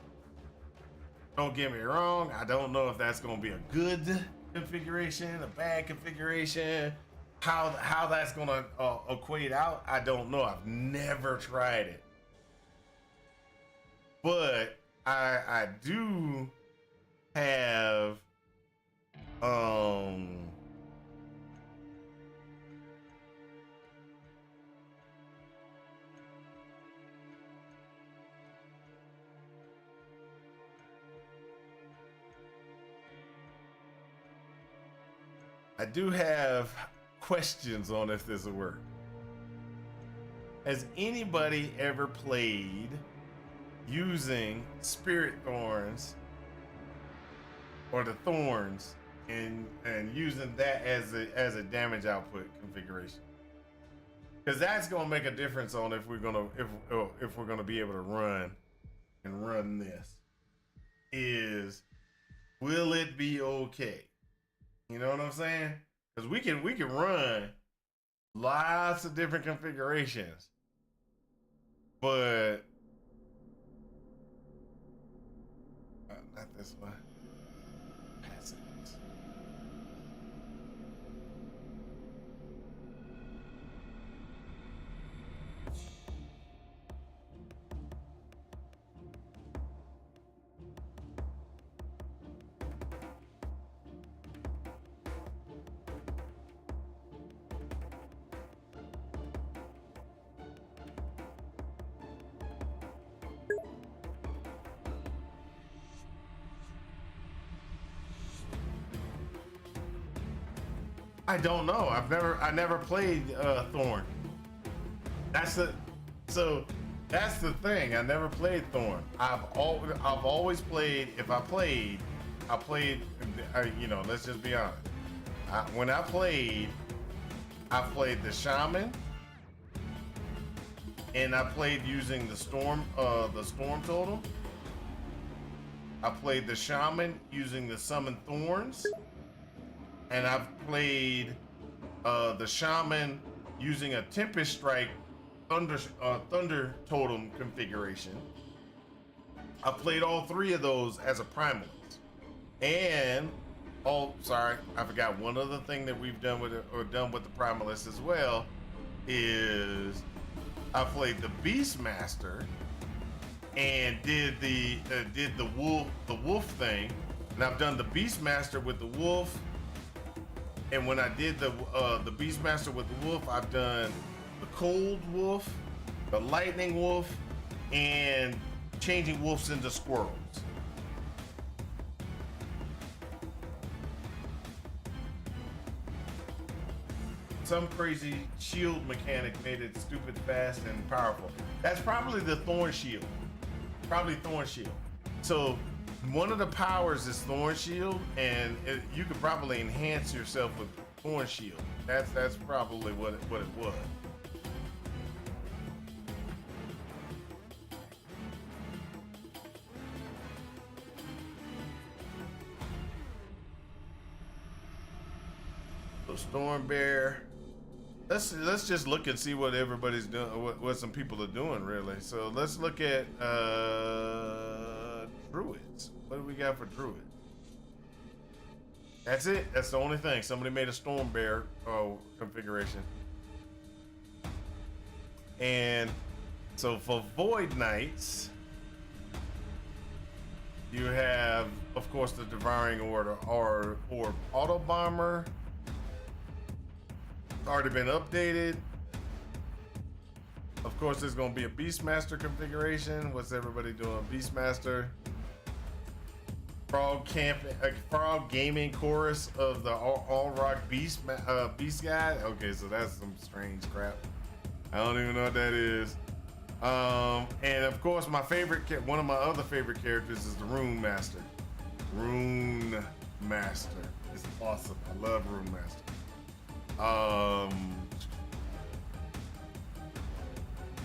Speaker 1: don't get me wrong, I don't know if that's going to be a good configuration, a bad configuration. How that's going to equate out, I don't know. I've never tried it. But I do have questions on if this will work. Has anybody ever played using Spirit Thorns or the Thorns and using that as a damage output configuration? Because that's gonna make a difference on if we're gonna be able to run this. Will it be okay? You know what I'm saying? Because we can run lots of different configurations, but not this one. Passive. I don't know. I never played Thorn. That's the thing. I never played Thorn. I've always played. If I played, let's just be honest. When I played the Shaman, and I played using the Storm Totem. I played the Shaman using the Summon Thorns. And I've played the Shaman using a Tempest Strike Thunder Totem configuration. I've played all 3 of those as a Primalist. And I forgot one other thing that we've done with the Primalist as well is I played the Beastmaster and did the wolf thing. And I've done the Beastmaster with the wolf And when I did the Beastmaster with the wolf, I've done the cold wolf, the lightning wolf, and changing wolves into squirrels. Some crazy shield mechanic made it stupid fast and powerful. That's probably the Thorn Shield. Probably Thorn Shield. So one of the powers is Thorn Shield, and you could probably enhance yourself with Thorn Shield. That's probably what it was. So Storm Bear. Let's just look and see what everybody's doing, what some people are doing, really. So let's look at druids. What do we got for druid? That's it. That's the only thing. Somebody made a Storm Bear configuration. And so for Void Knights, you have, of course, the Devouring Order or Auto Bomber. Already been updated. Of course, there's going to be a Beastmaster configuration. What's everybody doing? Beastmaster. Frog Gaming Chorus of the All Rock Beast Guy. Okay, so that's some strange crap. I don't even know what that is. And of course, one of my other favorite characters is the Rune Master. Rune Master is awesome. I love Rune Master.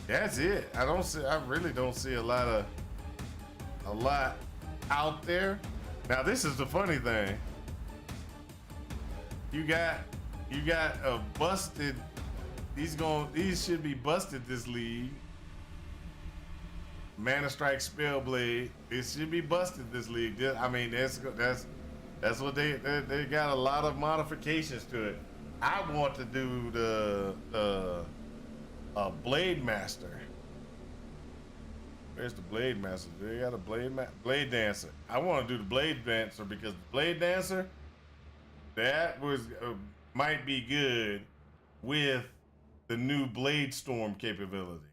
Speaker 1: That's it. I really don't see a lot out there. Now this is the funny thing. You got a busted. These should be busted this league. Mana Strike Spellblade. It should be busted this league. I mean that's what they got a lot of modifications to it. I want to do the Blade Master. Where's the Blade Master? They got a Blade Dancer. I want to do the Blade Dancer because the Blade Dancer, that was might be good with the new Blade Storm capability.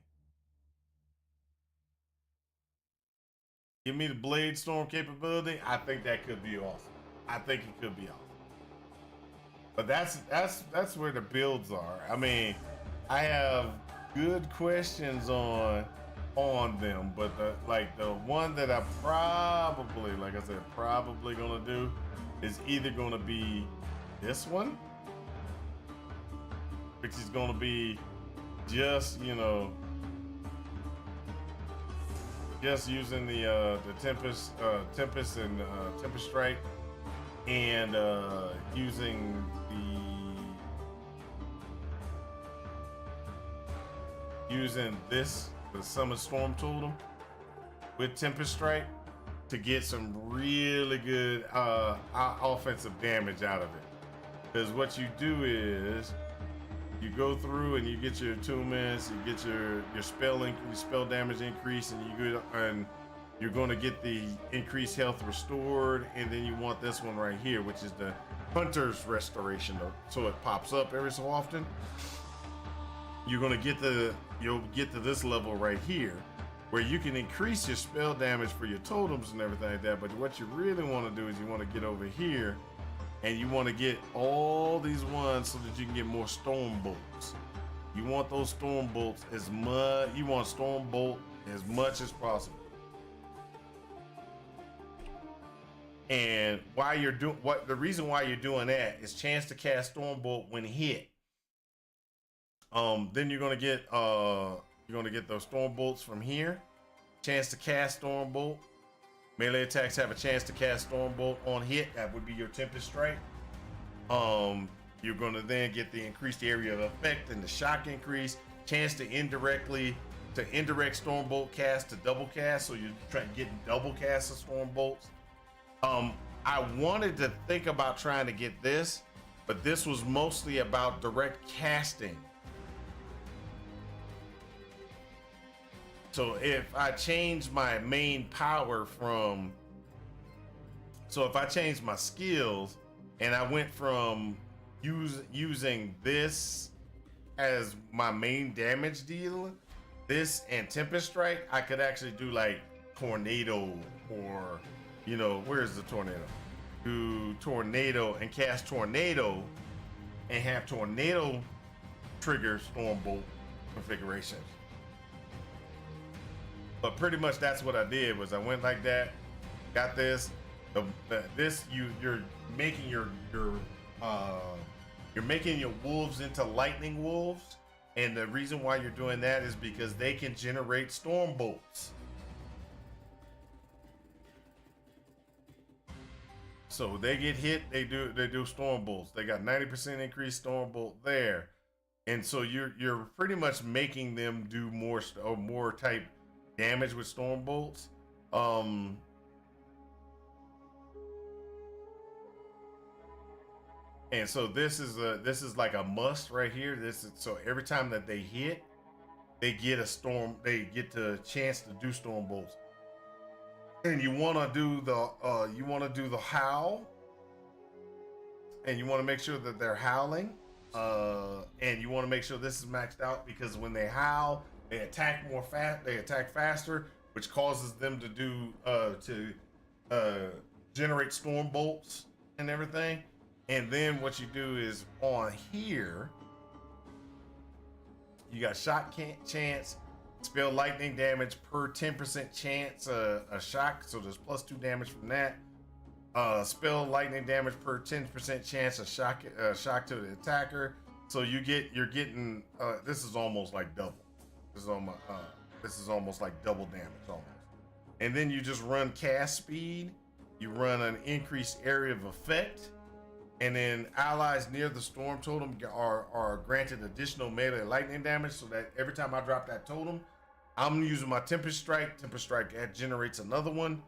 Speaker 1: Give me the Blade Storm capability. I think that could be awesome. I think it could be awesome. But that's where the builds are. I mean, I have good questions on them, but the one that I probably, like I said, probably gonna do is either gonna be this one, which is gonna be just just using the Tempest and Tempest Strike, and using the Summon Storm Totem with Tempest Strike to get some really good offensive damage out of it. Because what you do is you go through and you get your attunements, you get your spell damage increase, and you're going to get the increased health restored, and then you want this one right here, which is the Hunter's Restoration, so it pops up every so often. You'll get to this level right here, where you can increase your spell damage for your totems and everything like that. But what you really want to do is you want to get over here, and you want to get all these ones so that you can get more Storm Bolts. You want those Storm Bolts as much. You want Storm Bolt as much as possible. And the reason why you're doing that is chance to cast Storm Bolt when hit. Then you're gonna get those Storm Bolts from here. Chance to cast Storm Bolt. Melee attacks have a chance to cast Storm Bolt on hit. That would be your Tempest Strike. You're gonna then get the increased area of effect and the shock increase. Chance to indirect Storm Bolt cast to double cast, so you're trying to get double cast of Storm Bolts. I wanted to think about trying to get this, but this was mostly about direct casting. So if I change my main power if I change my skills and I went from using this as my main damage dealer, this and Tempest Strike, I could actually do like Tornado, or where's the Tornado? Do Tornado and cast Tornado and have Tornado trigger Stormbolt configurations. But pretty much that's what I did. Was I went like that, got this. You're making your wolves into lightning wolves, and the reason why you're doing that is because they can generate storm bolts. So they get hit, they do storm bolts. They got 90% increased storm bolt there, and so you're pretty much making them do more type damage with storm bolts. And so this is like a must right here. So every time that they hit, they get the chance to do storm bolts. And you want to do the howl, and you want to make sure that they're howling, and you want to make sure this is maxed out, because when they howl, they attack faster, which causes them to generate storm bolts and everything. And then what you do is on here, you got shot chance, spell lightning damage per 10% chance a shock, so there's +2 damage from that. Spell lightning damage per 10% chance a shock to the attacker. So you're getting this is almost like double. This is almost like double damage almost. And then you just run cast speed. You run an increased area of effect. And then allies near the storm totem are granted additional melee lightning damage, so that every time I drop that totem, I'm using my Tempest Strike. Tempest Strike generates another one.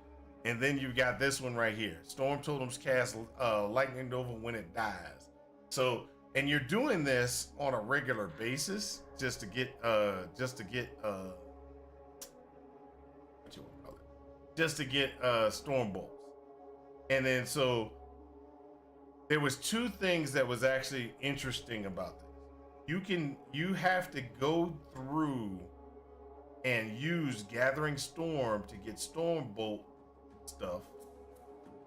Speaker 1: And then you've got this one right here. Storm totems cast Lightning Nova when it dies. So, and you're doing this on a regular basis just to get storm bolts. And then so there was two things that was actually interesting about this. You have to go through and use Gathering Storm to get Storm Bolt stuff.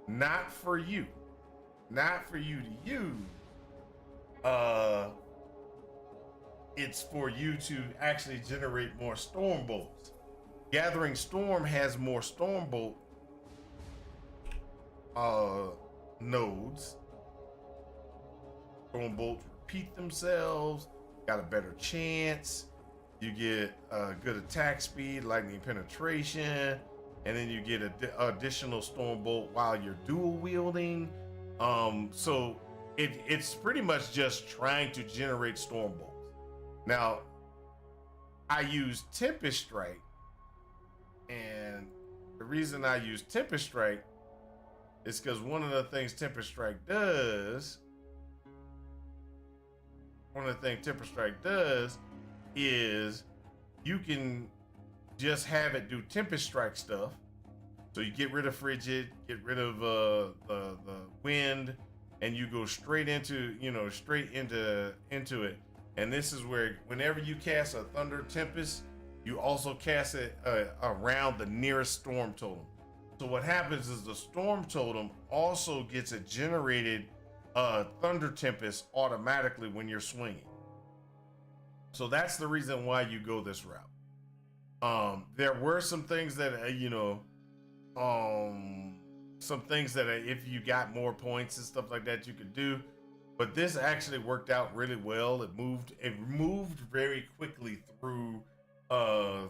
Speaker 1: Not for you to use. It's for you to actually generate more Storm Bolts. Gathering Storm has more Storm Bolt nodes. Storm bolts repeat themselves, got a better chance, you get good attack speed, lightning penetration, and then you get additional storm bolt while you're dual wielding. So it's pretty much just trying to generate storm bolts. Now I use Tempest Strike, and the reason I use Tempest Strike is because one of the things Tempest Strike does is you can just have it do Tempest Strike stuff. So you get rid of Frigid, get rid of the wind, and you go straight into it. And this is where whenever you cast a Thunder Tempest, you also cast it around the nearest Storm Totem. So what happens is the Storm Totem also gets a generated Thunder Tempest automatically when you're swinging. So that's the reason why you go this route. There were some things that if you got more points and stuff like that you could do, but this actually worked out really well. It moved very quickly through the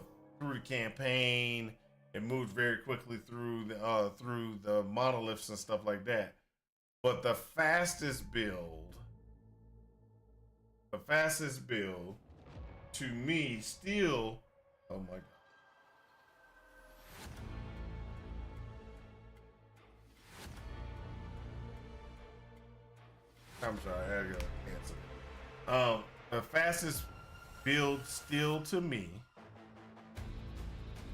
Speaker 1: campaign. It moved very quickly through the monoliths and stuff like that. But the fastest build to me still, oh my God. I'm sorry, I gotta cancel. The fastest build still to me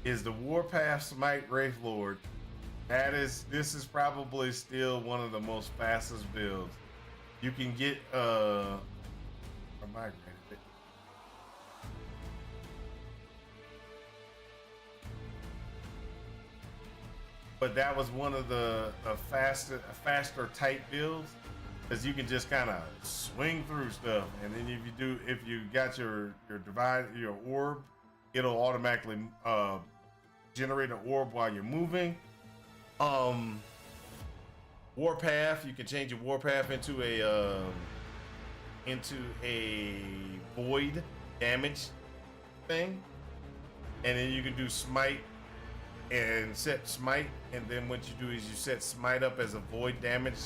Speaker 1: is the Warpath Smite Wraith Lord. This is probably still one of the most fastest builds. You can get or migrated it. But that was one of the faster type builds, because you can just kind of swing through stuff, and then if you got your orb, it'll automatically generate an orb while you're moving. Warpath, you can change your warpath into a void damage thing, and then you can do smite and set smite, and then what you do is you set smite up as a void damage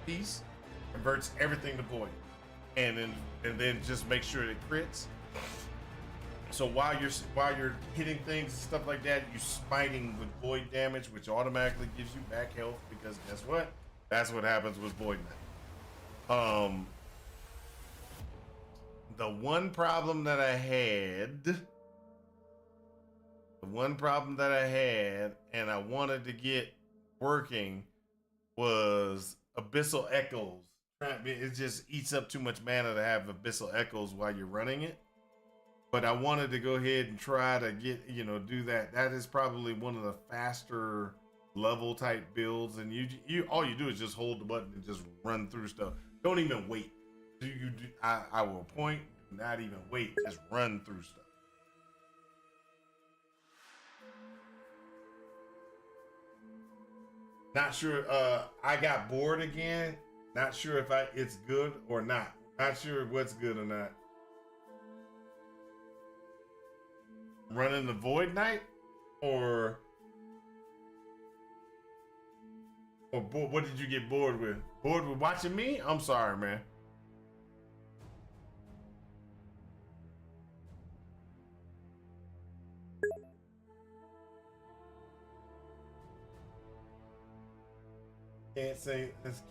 Speaker 1: piece, converts everything to void, and then just make sure it crits. So while you're hitting things and stuff like that, you're smiting with void damage, which automatically gives you back health, because guess what? That's what happens with Void Knight. The one problem that I had, and I wanted to get working, was Abyssal Echoes. It just eats up too much mana to have Abyssal Echoes while you're running it. But I wanted to go ahead and try to get, do that. That is probably one of the faster level type builds, and you all you do is just hold the button and just run through stuff. Don't even wait. I will point, not even wait, just run through stuff. Not sure. I got bored again. Not sure if it's good or not. Not sure what's good or not. Running the Void Knight, or what did you get bored with? Bored with watching me? I'm sorry, man.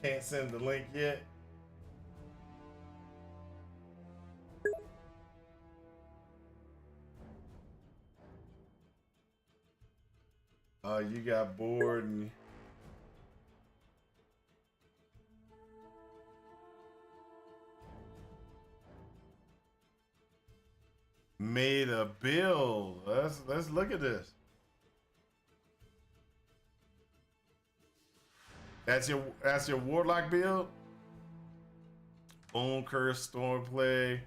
Speaker 1: Can't send the link yet. You got bored and made a build. Let's look at this. That's your warlock build. Bone Curse, Stormplay,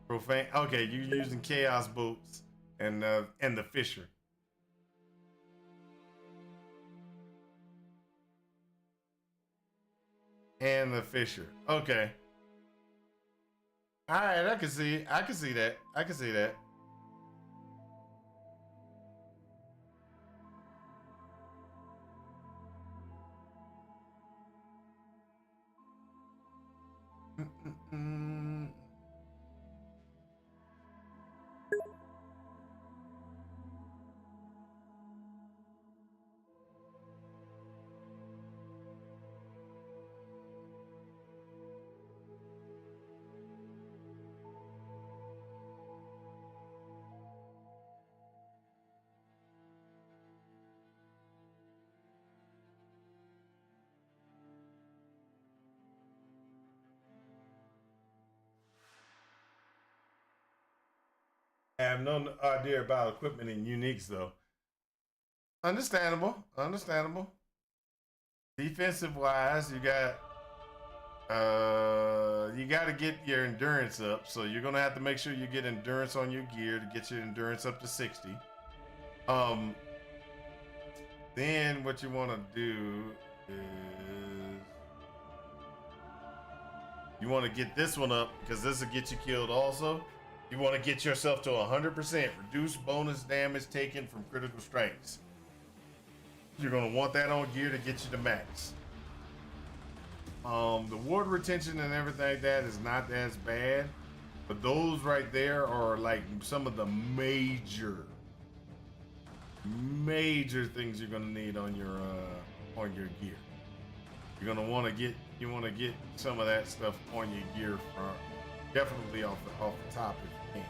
Speaker 1: Profane. Okay, you're using Chaos Boots and the Fisher. And the Fisher. Okay. All right, I can see that. I can see that. I have no idea about equipment and uniques though. Understandable. Defensive wise, you got to get your endurance up. So you're gonna have to make sure you get endurance on your gear to get your endurance up to 60. Then what you want to do is you want to get this one up, because this will get you killed also. You want to get yourself to 100%. Reduce bonus damage taken from critical strikes. You're going to want that on gear to get you to max. The ward retention and everything like that is not as bad. But those right there are like some of the major things you're going to need on your gear. You're going to want to get some of that stuff on your gear from definitely off the top if you can.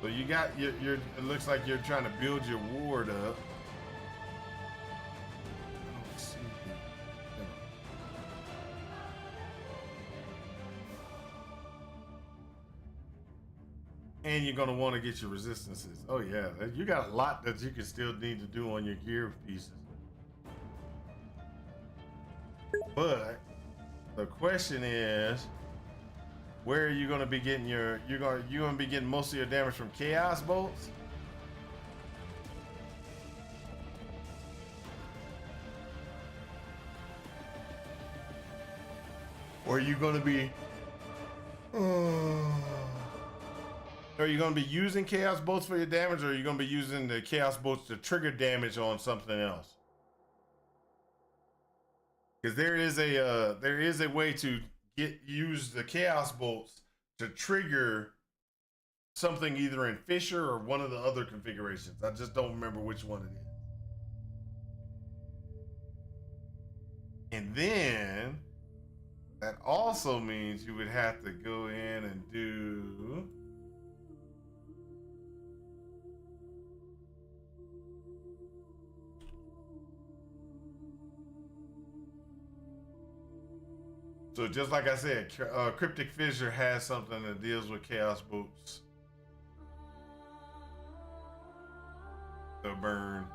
Speaker 1: So you got your it looks like you're trying to build your ward up. And you're gonna want to get your resistances. Oh yeah, you got a lot that you can still need to do on your gear pieces. But the question is, where are you gonna be getting your? You're gonna be getting most of your damage from chaos bolts. Or are you gonna be? Are you going to be using chaos bolts for your damage, or are you going to be using the chaos bolts to trigger damage on something else? Because there is a way to use the chaos bolts to trigger something either in Fisher or one of the other configurations. I just don't remember which one it is. And then that also means you would have to go in and do. So just like I said, Cryptic Fissure has something that deals with Chaos Boots. The burn.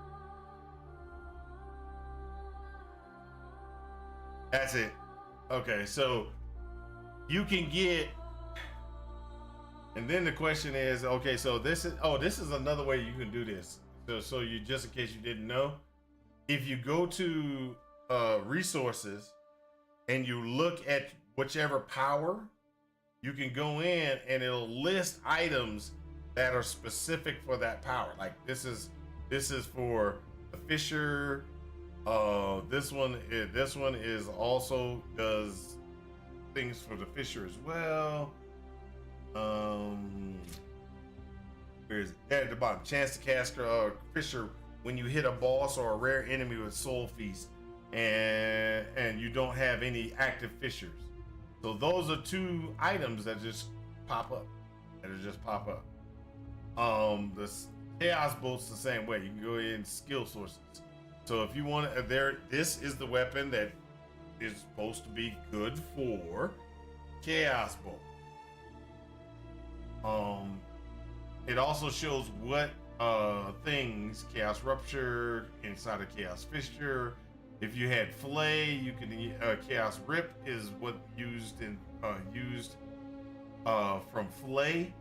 Speaker 1: That's it. Okay, so you can get, and then the question is, okay, so this is another way you can do this. So you, just in case you didn't know, if you go to resources, and you look at whichever power, you can go in and it'll list items that are specific for that power. Like this is for the Fisher. This one is also does things for the Fisher as well. Where is it? There at the bottom. Chance to cast Fisher when you hit a boss or a rare enemy with Soul Feast. And you don't have any active fissures. So those are two items that just pop up. The chaos bolt's the same way. You can go in Skill Sources. So if you want to, this is the weapon that is supposed to be good for chaos bolt. It also shows what things Chaos Rupture inside of Chaos Fissure. If you had Flay, you can Chaos Rip is what used from Flay.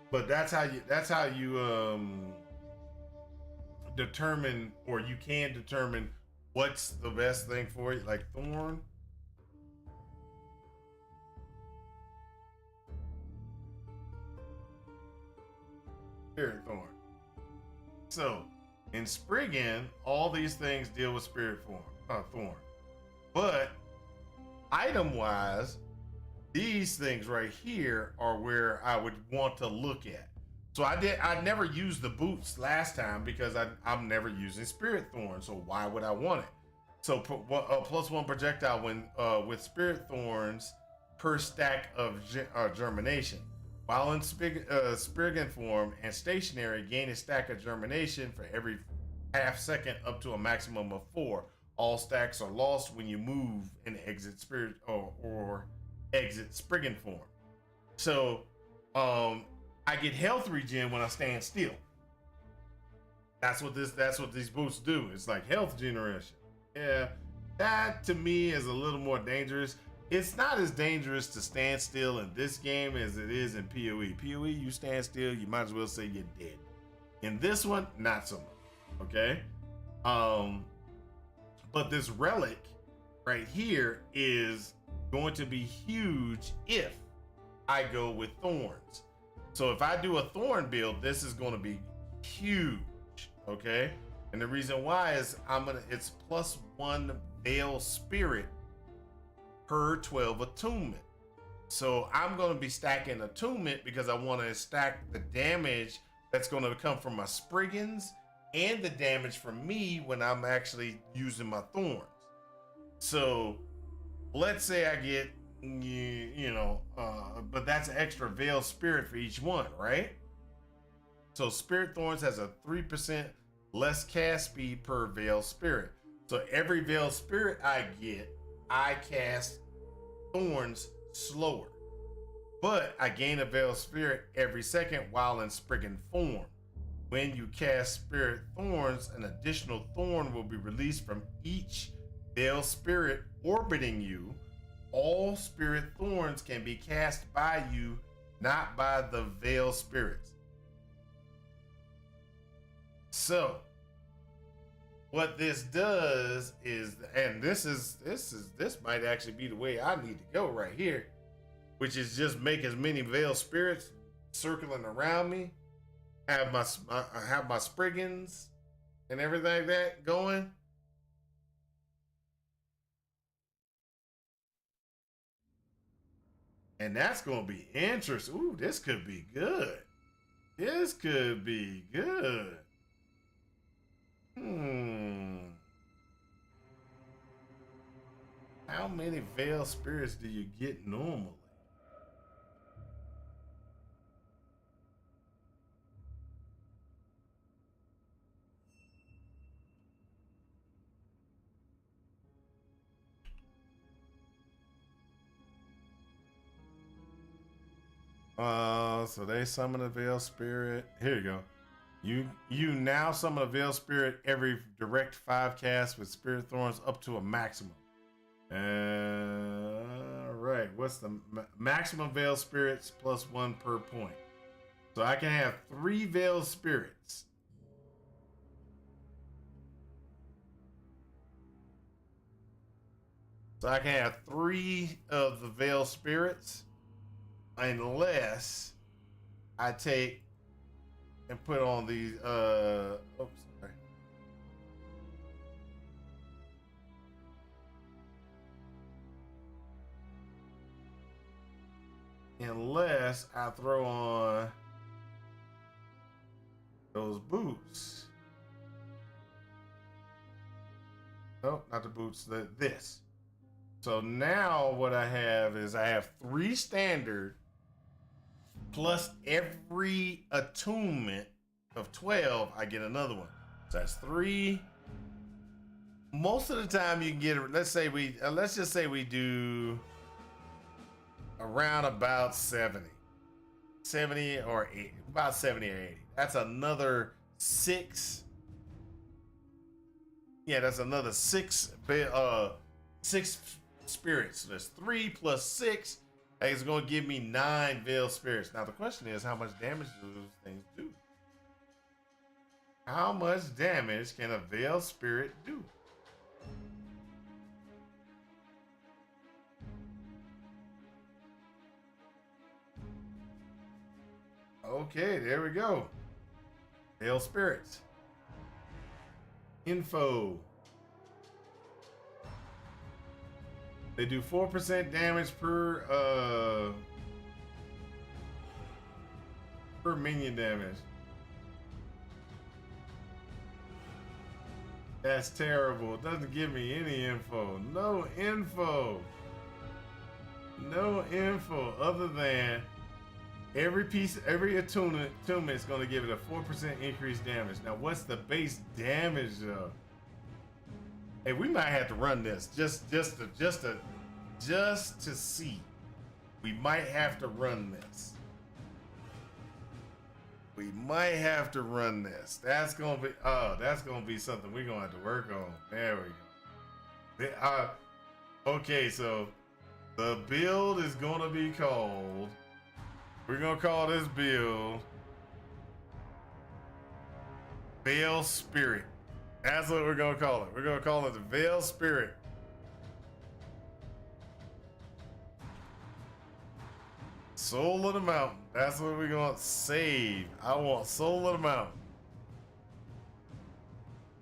Speaker 1: But that's how you determine, or you can determine what's the best thing for you. Like Thorn. Spirit Thorn. So in Spriggan, all these things deal with Spirit Thorn. But item-wise, these things right here are where I would want to look at. So I never used the boots last time because I'm never using Spirit Thorn. So why would I want it? So +1 projectile when with Spirit Thorns per stack of germination. While in Spriggan form and stationary, gain a stack of germination for every half second up to a maximum of 4. All stacks are lost when you move and exit spirit or exit Spriggan form. So I get health regen when I stand still. That's what these boots do. It's like health generation. Yeah, that to me is a little more dangerous. It's not as dangerous to stand still in this game as it is in PoE. PoE, you stand still, you might as well say you're dead. In this one, not so much. Okay? But this relic right here is going to be huge if I go with thorns. So if I do a thorn build, this is going to be huge. Okay? And the reason why is it's +1 Veil Spirit per 12 attunement. So I'm going to be stacking attunement because I want to stack the damage that's going to come from my Spriggans and the damage from me when I'm actually using my thorns. So let's say I get, but that's extra Veil Spirit for each one, right? So Spirit Thorns has a 3% less cast speed per Veil Spirit. So every Veil Spirit I get, I cast Thorns slower. but I gain a Veiled Spirit every second while in Spriggan form. When you cast Spirit Thorns, an additional thorn will be released from each Veiled Spirit orbiting you. All Spirit Thorns can be cast by you, not by the Veiled Spirits. So, what this does is, and this might actually be the way I need to go right here, which is just make as many Veiled Spirits circling around me, have my Spriggans and everything like that going. And that's gonna be interesting. Ooh, this could be good. This could be good. How many Veiled Spirits do you get normally? So they summon a Veiled Spirit. Here you go. You now summon a Veiled Spirit every direct 5 cast with Spirit Thorns up to a maximum. Right. What's the maximum Veiled Spirits plus 1 per point? So I can have 3 Veiled Spirits. So I can have 3 of the Veiled Spirits unless I take and put on these oops, sorry. Unless I throw on those boots. Nope, not the boots, this. So now what I have is I have 3 standard plus every attunement of 12, I get another one. So that's 3. Most of the time you can get, let's just say we do around about 70 or 80, about 70 or 80. That's another 6. Yeah, that's another 6 spirits. So that's 3 plus 6. It's going to give me 9 Veiled Spirits. Now the question is, how much damage do those things do? How much damage can a Veiled Spirit do? Okay, there we go. Veiled Spirits. Info. They do 4% damage per minion damage. That's terrible. It doesn't give me any info. No info. No info other than every attunement is going to give it a 4% increased damage. Now, what's the base damage though? Hey, we might have to run this just to see. We might have to run this. We might have to run this. That's gonna be something we're gonna have to work on. There we go. Okay, so the build is gonna be called. We're gonna call this build Veiled Spirit. That's what we're gonna call it. We're gonna call it the Veiled Spirit. Soul of the Mountain. That's what we're gonna save. I want Soul of the Mountain.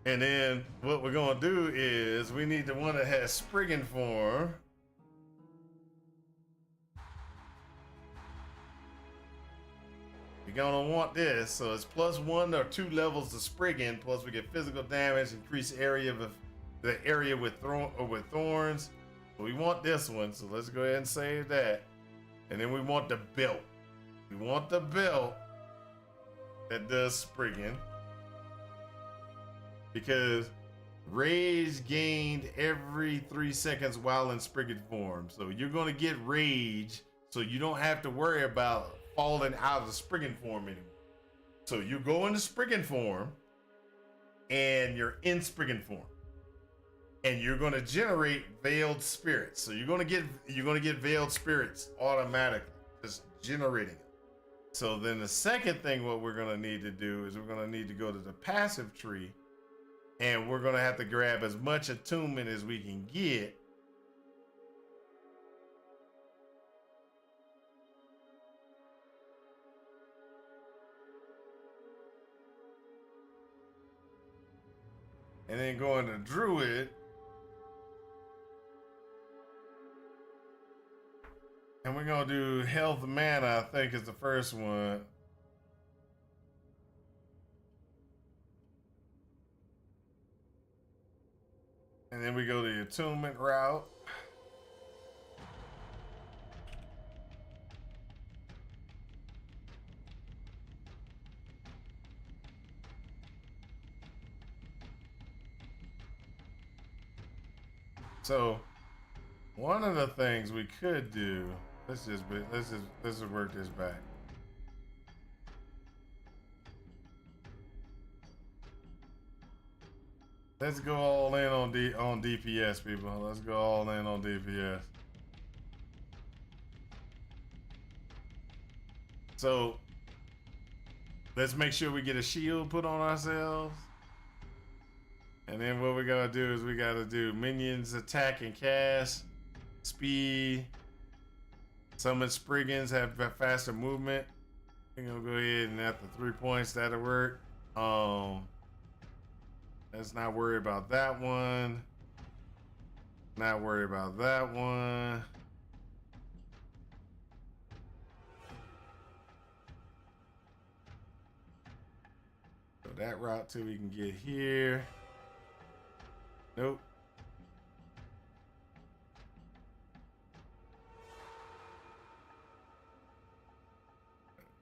Speaker 1: And then what we're gonna do is we need the one that has Spriggan form. You're gonna want this, so it's plus 1 or 2 levels to Spriggan, plus we get physical damage, increase area of the area with thorns. So we want this one, so let's go ahead and save that. And then we want the belt. We want the belt that does Spriggan, because rage gained every 3 seconds while in Spriggan form. So you're gonna get rage. So you don't have to worry about falling out of the Spriggan form anymore. So you go into Spriggan form and you're in Spriggan form. And you're gonna generate veiled spirits. So you're gonna get veiled spirits automatically, just generating it. So then the second thing what we're gonna need to do is we're gonna need to go to the passive tree, and we're gonna have to grab as much attunement as we can get. And then go into Druid. And we're gonna do Health Mana, I think is the first one. And then we go to the attunement route. So one of the things we could do, let's just work this back. Let's go all in on DPS, people. Let's go all in on DPS. So let's make sure we get a shield put on ourselves. And then what we gotta do is we gotta do minions attack and cast, speed. Summon Spriggans have faster movement. We're gonna go ahead and after 3 points that'll work. Let's not worry about that one. Not worry about that one. So that route till we can get here. Nope.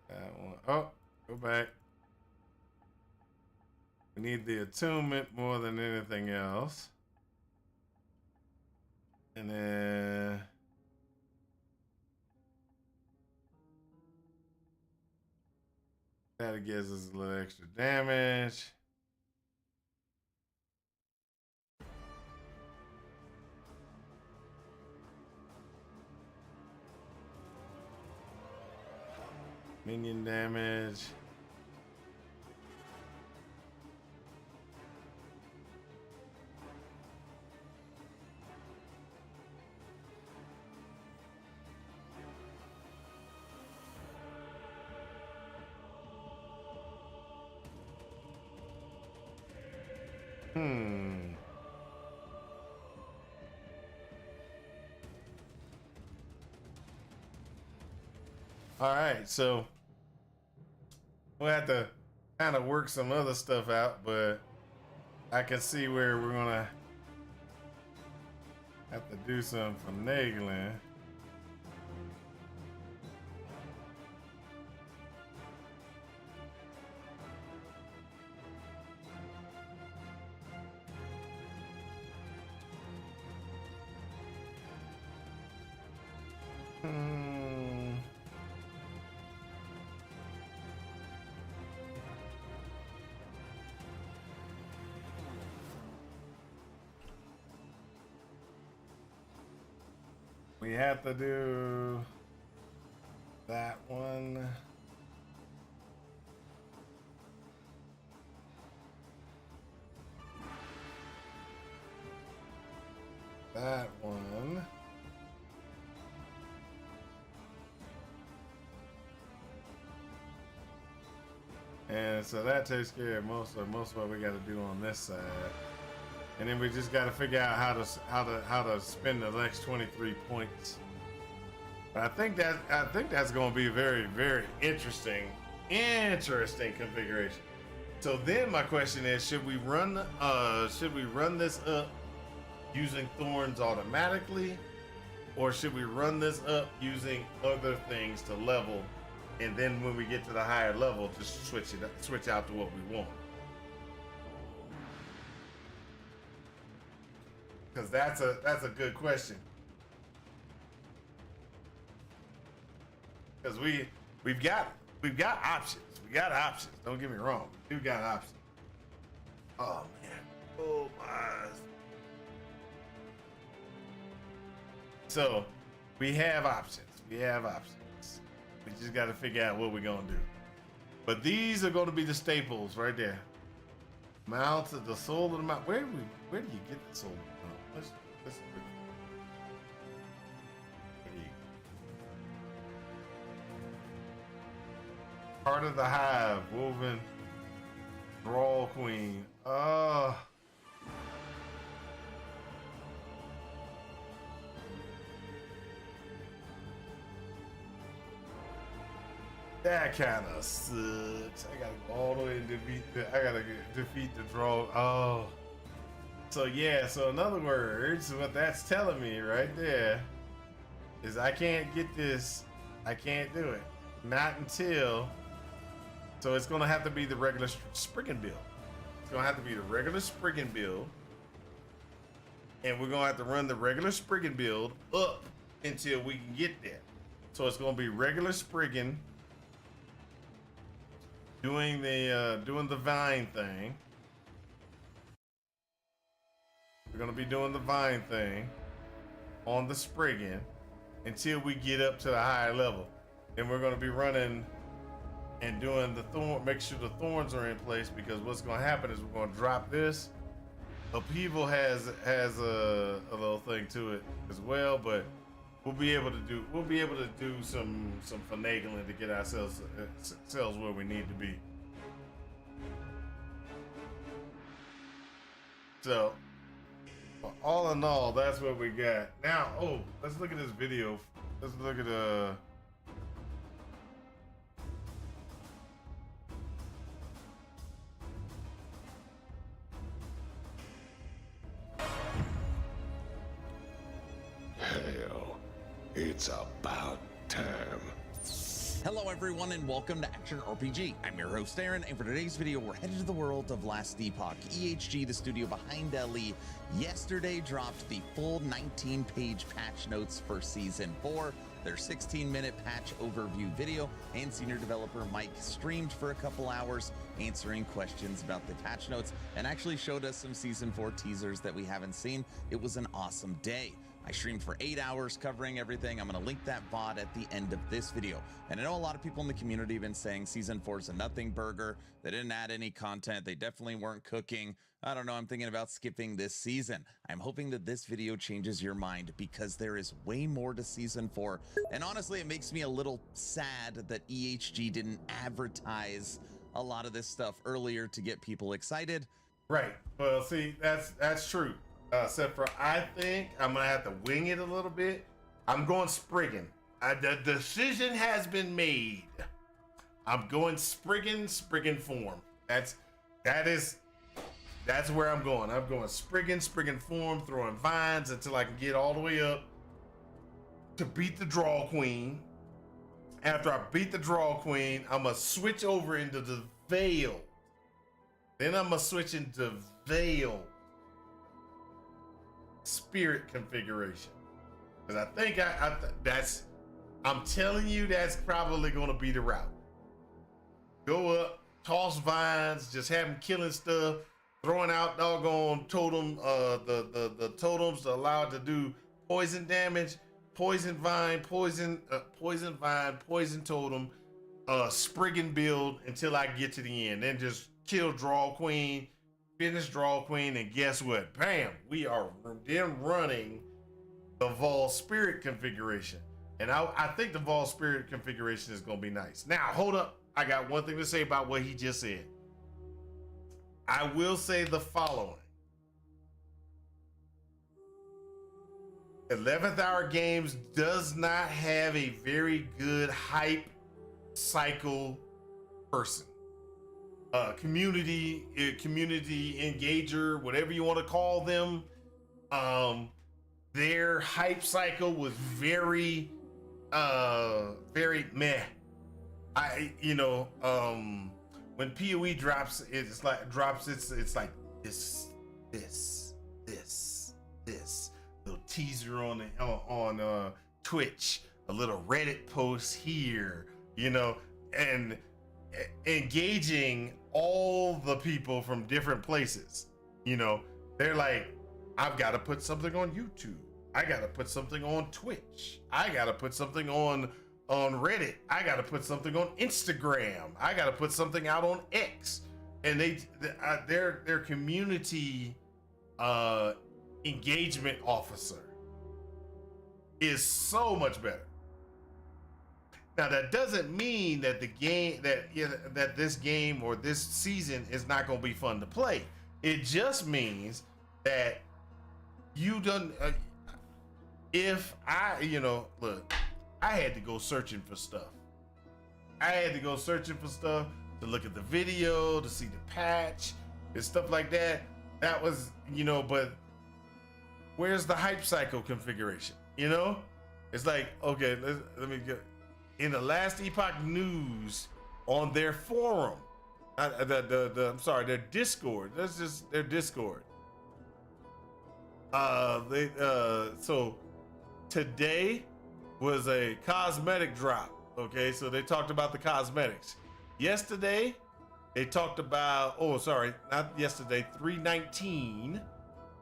Speaker 1: That one. Oh, go back. We need the attunement more than anything else. And then that gives us a little extra damage. Minion damage. All right, so we'll have to kind of work some other stuff out, but I can see where we're gonna have to do some finagling. We have to do that one. That one. And so that takes care of most of what we got to do on this side. And then we just got to figure out how to spend the next 23 points. But I think that's going to be a very, very interesting configuration. So then my question is, should we run this up using thorns automatically, or should we run this up using other things to level, and then when we get to the higher level, just switch out to what we want? Because that's a good question. because we've got options. We got options. Don't get me wrong. We've got options. Oh man. Oh my. So we have options. We have options. We just got to figure out what we're gonna do. But these are going to be the staples right there. Mount of the soul of the mount. Where do you get the soul of the mount? Let's Heart of the hive, woven drawl queen. That kind of sucks. I gotta go all the way and defeat the draw. Oh. So yeah, so in other words, what that's telling me right there is I can't get this. I can't do it. Not until. So it's gonna have to be the regular Spriggan build. It's gonna have to be the regular Spriggan build. And we're gonna have to run the regular Spriggan build up until we can get there. So it's gonna be regular Spriggan doing the vine thing. We're gonna be doing the vine thing on the Spriggan until we get up to the higher level. Then we're gonna be running and doing the thorn, make sure the thorns are in place, because what's gonna happen is we're gonna drop this. Upheaval has a little thing to it as well, but we'll be able to do some finagling to get ourselves where we need to be. So all in all, that's what we got. Now, let's look at this video. Let's look at
Speaker 3: Hell, it's about time.
Speaker 4: Hello everyone and welcome to Action RPG. I'm your host Aaron, and for today's video we're headed to the world of Last Epoch. EHG, the studio behind LE, yesterday dropped the full 19-page patch notes for Season 4. Their 16-minute patch overview video, and senior developer Mike streamed for a couple hours answering questions about the patch notes and actually showed us some Season 4 teasers that we haven't seen. It was an awesome day. I streamed for 8 hours covering everything. I'm going to link that VOD at the end of this video. And I know a lot of people in the community have been saying Season 4 is a nothing burger. They didn't add any content. They definitely weren't cooking. I don't know. I'm thinking about skipping this season. I'm hoping that this video changes your mind, because there is way more to Season 4. And honestly, it makes me a little sad that EHG didn't advertise a lot of this stuff earlier to get people excited.
Speaker 1: right. Well, see, that's true. Except for I think I'm gonna have to wing it a little bit. I'm going Spriggan. The decision has been made. I'm going Spriggan form. That's where I'm going. I'm going Spriggan form, throwing vines until I can get all the way up to beat the draw queen. After I beat the draw queen, I'm gonna switch over into the veil. Then I'm gonna switch into veil spirit configuration, because I think I'm telling you, that's probably going to be the route. Go up, toss vines, just have them killing stuff, throwing out doggone totem, the totems to allow it to do poison damage, poison vine, poison totem, Spriggan build until I get to the end. Then just kill draw queen, finish draw queen, and guess what? Bam! We are then running the Vol Spirit configuration. And I think the Vol Spirit configuration is going to be nice. Now, hold up. I got one thing to say about what he just said. I will say the following. 11th Hour Games does not have a very good hype cycle person. Community engager, whatever you want to call them. Their hype cycle was very meh. When PoE drops, it's like this little teaser on Twitch. a little Reddit post here, you know, and engaging all the people from different places. You know, they're like, I've got to put something on YouTube. I got to put something on Twitch. I got to put something on Reddit. I got to put something on Instagram. I got to put something out on X. And their community engagement officer is so much better. Now that doesn't mean that the game that this game or this season is not going to be fun to play. It just means that you done. If I, look, I had to go searching for stuff. I had to go searching for stuff to look at the video, to see the patch, and stuff like that. That was, but where's the hype cycle configuration? It's like, okay, let me get in the last Epoch news on their forum. I'm sorry, their Discord. That's just their Discord. So today was a cosmetic drop. Okay, so they talked about the cosmetics. Yesterday, they talked about, not yesterday, 3/19.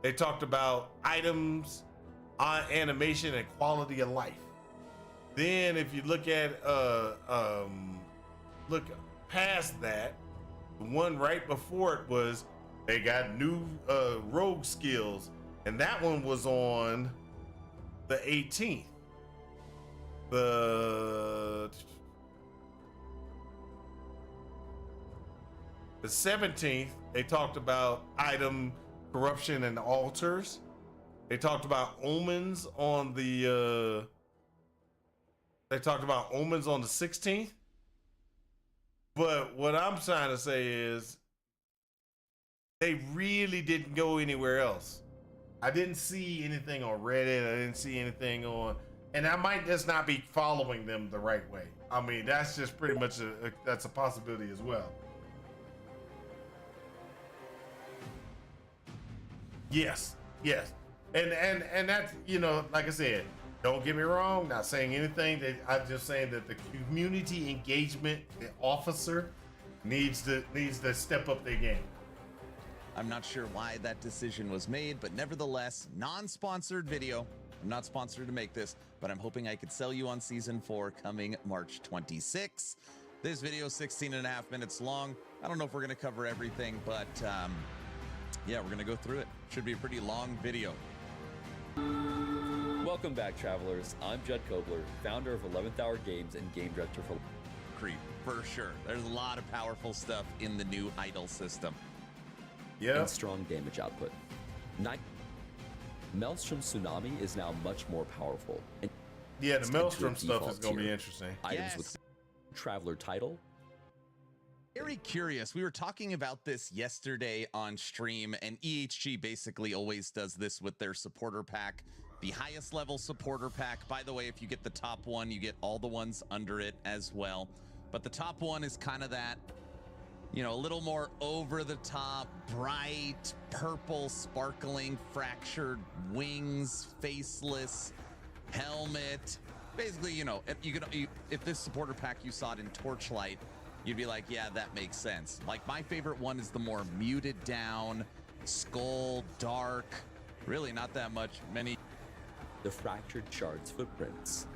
Speaker 1: They talked about items, animation, and quality of life. Then if you look at, look past that, the one right before it was, they got new rogue skills, and that one was on the 18th. The 17th, they talked about item corruption and altars. They talked about omens on the 16th. But what I'm trying to say is they really didn't go anywhere else. I didn't see anything on Reddit. I didn't see anything on, and I might just not be following them the right way. I mean, that's just pretty much that's a possibility as well. Yes. And that's, like I said, don't get me wrong, not saying anything. I'm just saying that the community engagement officer needs to step up their game.
Speaker 4: I'm not sure why that decision was made, but nevertheless, non-sponsored video. I'm not sponsored to make this, but I'm hoping I could sell you on season 4 coming March 26. This video is 16 and a half minutes long. I don't know if we're going to cover everything, but yeah, we're going to go through it. Should be a pretty long video.
Speaker 2: Welcome back, travelers. I'm Judd Kobler, founder of 11th Hour Games and game director for
Speaker 4: Creep, for sure. There's a lot of powerful stuff in the new idol system.
Speaker 1: Yeah.
Speaker 2: And strong damage output. Maelstrom Tsunami is now much more powerful. And
Speaker 1: yeah, the Maelstrom stuff is going to be interesting.
Speaker 2: Items with Traveler title.
Speaker 4: Very curious. We were talking about this yesterday on stream, and EHG basically always does this with their supporter pack. The highest level supporter pack, by the way, if you get the top one, you get all the ones under it as well. But the top one is kind of that, a little more over the top, bright, purple, sparkling, fractured wings, faceless, helmet. Basically, if this supporter pack you saw it in Torchlight, you'd be like, yeah, that makes sense. Like, my favorite one is the more muted down, skull, dark, really not that many.
Speaker 2: The fractured shards footprints.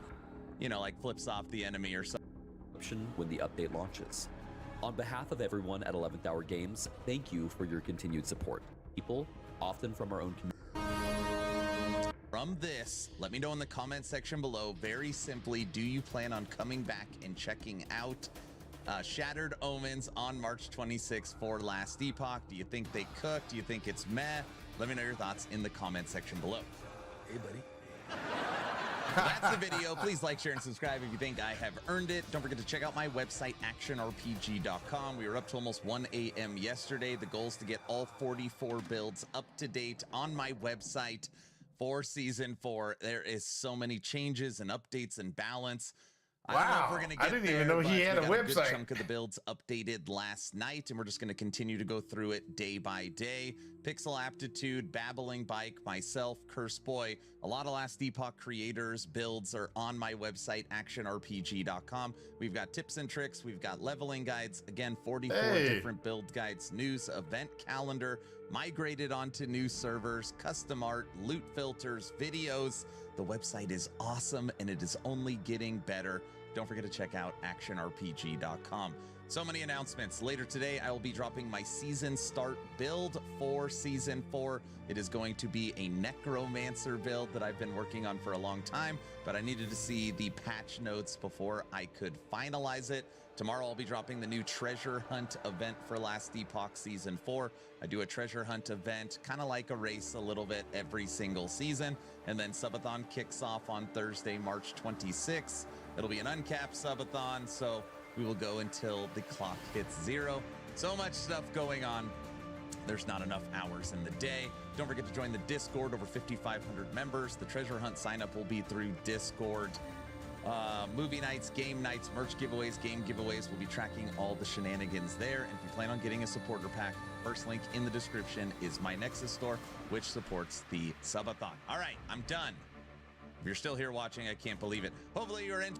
Speaker 4: Like flips off the enemy or something.
Speaker 2: When the update launches. On behalf of everyone at 11th Hour Games, thank you for your continued support. People, often from our own community.
Speaker 4: From this, let me know in the comment section below, very simply, do you plan on coming back and checking out Shattered Omens on March 26th for Last Epoch? Do you think they cooked? Do you think it's meh? Let me know your thoughts in the comment section below. Hey, buddy. That's the video. Please like, share, and subscribe if you think I have earned it. Don't forget to check out my website, actionrpg.com. We were up to almost 1 a.m. yesterday. The goal is to get all 44 builds up to date on my website for Season 4. There is so many changes and updates and balance. I don't know if
Speaker 1: Wow,
Speaker 4: we're gonna
Speaker 1: I
Speaker 4: get
Speaker 1: didn't
Speaker 4: there,
Speaker 1: even know he
Speaker 4: but
Speaker 1: had a
Speaker 4: we got a good
Speaker 1: website.
Speaker 4: chunk of the builds updated last night, and we're just gonna continue to go through it day by day. Pixel Aptitude, Babbling Bike, myself, Curse Boy, a lot of Last Epoch creators' builds are on my website, actionrpg.com. We've got tips and tricks, we've got leveling guides, again, 44
Speaker 1: Hey.
Speaker 4: different build guides, news, event calendar, migrated onto new servers, custom art, loot filters, videos. The website is awesome and it is only getting better. Don't forget to check out actionrpg.com. So many announcements. Later today, I will be dropping my season start build for season 4. It is going to be a necromancer build that I've been working on for a long time, but I needed to see the patch notes before I could finalize it. Tomorrow I'll be dropping the new treasure hunt event for Last Epoch Season 4. I do a treasure hunt event, kind of like a race a little bit every single season. And then Subathon kicks off on Thursday, March 26th. It'll be an uncapped Subathon, so we will go until the clock hits 0. So much stuff going on. There's not enough hours in the day. Don't forget to join the Discord, over 5,500 members. The treasure hunt sign up will be through Discord. Movie nights, game nights, merch giveaways, game giveaways. We'll be tracking all the shenanigans there. And if you plan on getting a supporter pack, first link in the description is my Nexus store, which supports the subathon. All right, I'm done. If you're still here watching, I can't believe it. Hopefully you're in.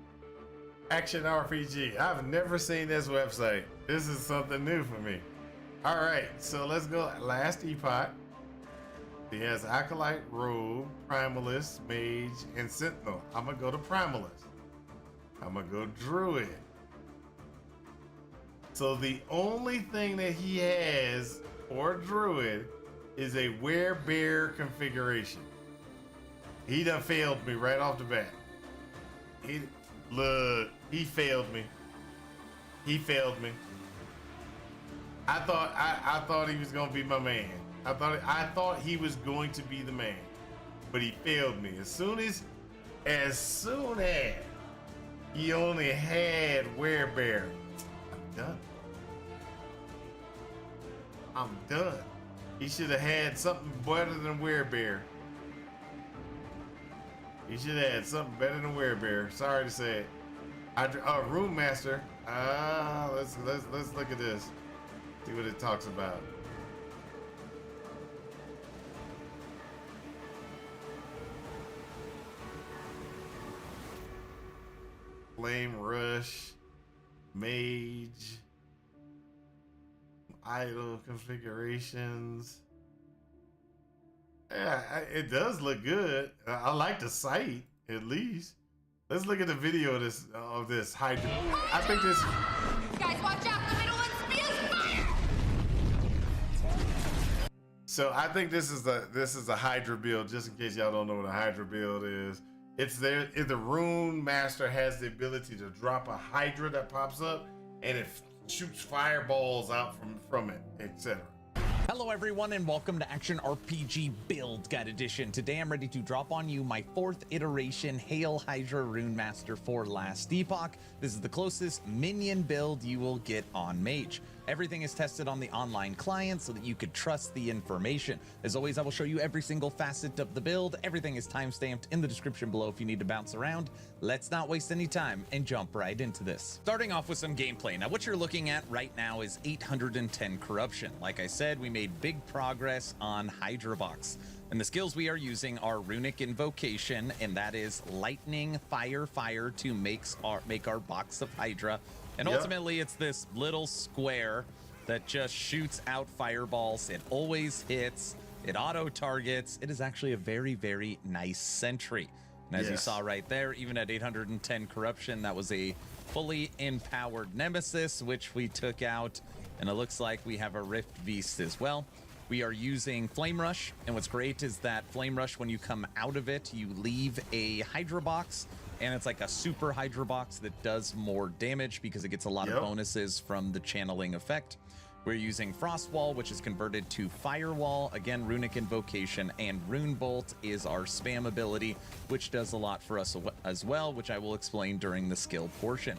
Speaker 1: Action RPG. I've never seen this website. This is something new for me. All right, so let's go. Last Epoch. He has Acolyte, Rogue, Primalist, Mage, and Sentinel. I'm gonna go to Primalist. I'm gonna go Druid. So the only thing that he has for Druid is a werebear configuration. He done failed me right off the bat. He failed me. He failed me. I thought he was gonna be my man. I thought he was going to be the man, but he failed me. As soon as he only had werebear, I'm done. I'm done. He should have had something better than werebear. He should have had something better than werebear. Sorry to say it. Room Master. Let's look at this. See what it talks about. Flame Rush, Mage, idle configurations. Yeah, it does look good. I like the site at least. Let's look at the video of this Hydra. I think this.
Speaker 5: Guys, watch out! The middle one spews fire!
Speaker 1: So I think this is a Hydra build. Just in case y'all don't know what a Hydra build is. It's there. If the Rune Master has the ability to drop a Hydra that pops up, and it shoots fireballs out from it, etc.
Speaker 4: Hello everyone and welcome to Action RPG Build Guide Edition. Today I'm ready to drop on you my 4th iteration Hail Hydra Rune Master for Last Epoch. This is the closest minion build you will get on Mage. Everything is tested on the online client so that you could trust the information. As always, I will show you every single facet of the build. Everything is timestamped in the description below if you need to bounce around. Let's not waste any time and jump right into this. Starting off with some gameplay. Now what you're looking at right now is 810 corruption. Like I said, we made big progress on Hydra Box. And the skills we are using are Runic Invocation, and that is Lightning, Fire, Fire to make our box of Hydra. And ultimately, it's this little square that just shoots out fireballs. It always hits. It auto-targets. It is actually a very, very nice sentry. And as you saw right there, even at 810 corruption, that was a fully empowered Nemesis, which we took out. And it looks like we have a Rift Beast as well. We are using Flame Rush, and what's great is that Flame Rush, when you come out of it, you leave a Hydra box, and it's like a super Hydra box that does more damage because it gets a lot of bonuses from the channeling effect. We're using Frost Wall, which is converted to Firewall. Again, Runic Invocation, and Rune Bolt is our spam ability, which does a lot for us as well, which I will explain during the skill portion.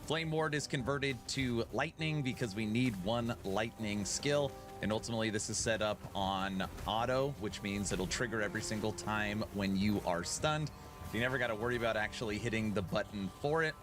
Speaker 4: Flame Ward is converted to Lightning because we need one Lightning skill. And ultimately, this is set up on auto, which means it'll trigger every single time when you are stunned. You never got to worry about actually hitting the button for it.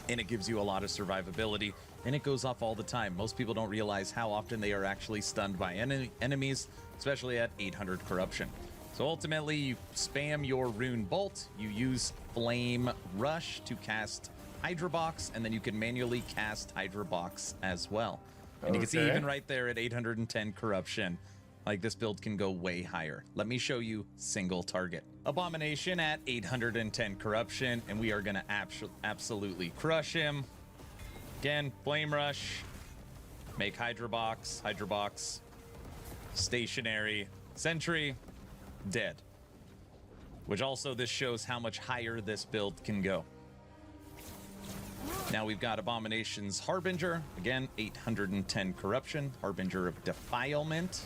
Speaker 4: and it gives you a lot of survivability, and it goes off all the time. Most people don't realize how often they are actually stunned by enemies, especially at 800 corruption. So ultimately, you spam your rune bolt, you use flame rush to cast Hydra Box, and then you can manually cast Hydra Box as well. And you can see even right there at 810 corruption, like this build can go way higher. Let me show you single target. Abomination at 810 corruption, and we are gonna absolutely crush him. Again, flame rush, make Hydra Box, stationary, sentry, dead. Which also this shows how much higher this build can go. Now we've got Abomination's Harbinger, again, 810 corruption, Harbinger of Defilement.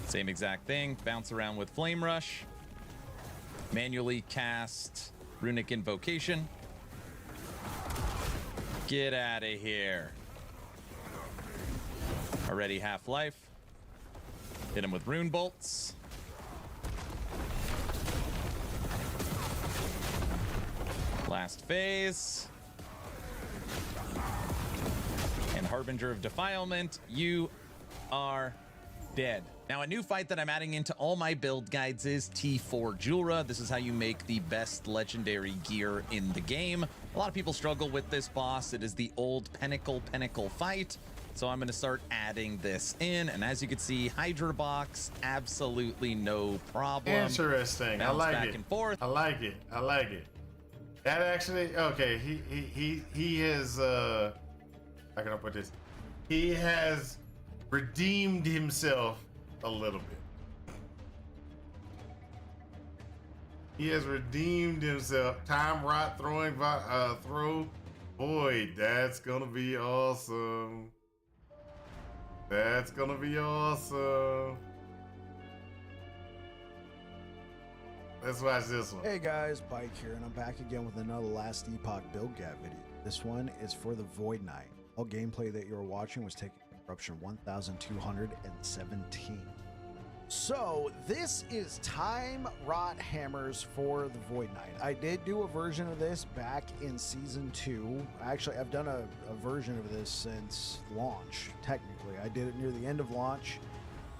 Speaker 4: Same exact thing, bounce around with Flame Rush, manually cast Runic Invocation. Get out of here. Already half-life. Hit him with Rune Bolts. Last phase. And Harbinger of Defilement, you are dead. Now, a new fight that I'm adding into all my build guides is T4 Julra. This is how you make the best legendary gear in the game. A lot of people struggle with this boss. It is the old Pinnacle fight. So I'm going to start adding this in. And as you can see, Hydra Box, absolutely no problem.
Speaker 1: Interesting.
Speaker 4: Bounce
Speaker 1: I like
Speaker 4: back
Speaker 1: it.
Speaker 4: and forth.
Speaker 1: I like it. I like it. That actually, okay, he is, how can I put this? He has redeemed himself a little bit. He has redeemed himself. Time Rot throwing throw. Boy, that's gonna be awesome. That's gonna be awesome. Let's watch this one.
Speaker 6: Hey guys, Bike here, and I'm back again with another Last Epoch build guide video. This one is for the Void Knight. All gameplay that you're watching was taken from Corruption 1217. So this is Time Rot Hammers for the Void Knight. I did do a version of this back in Season 2. Actually, I've done a version of this since launch, technically. I did it near the end of launch.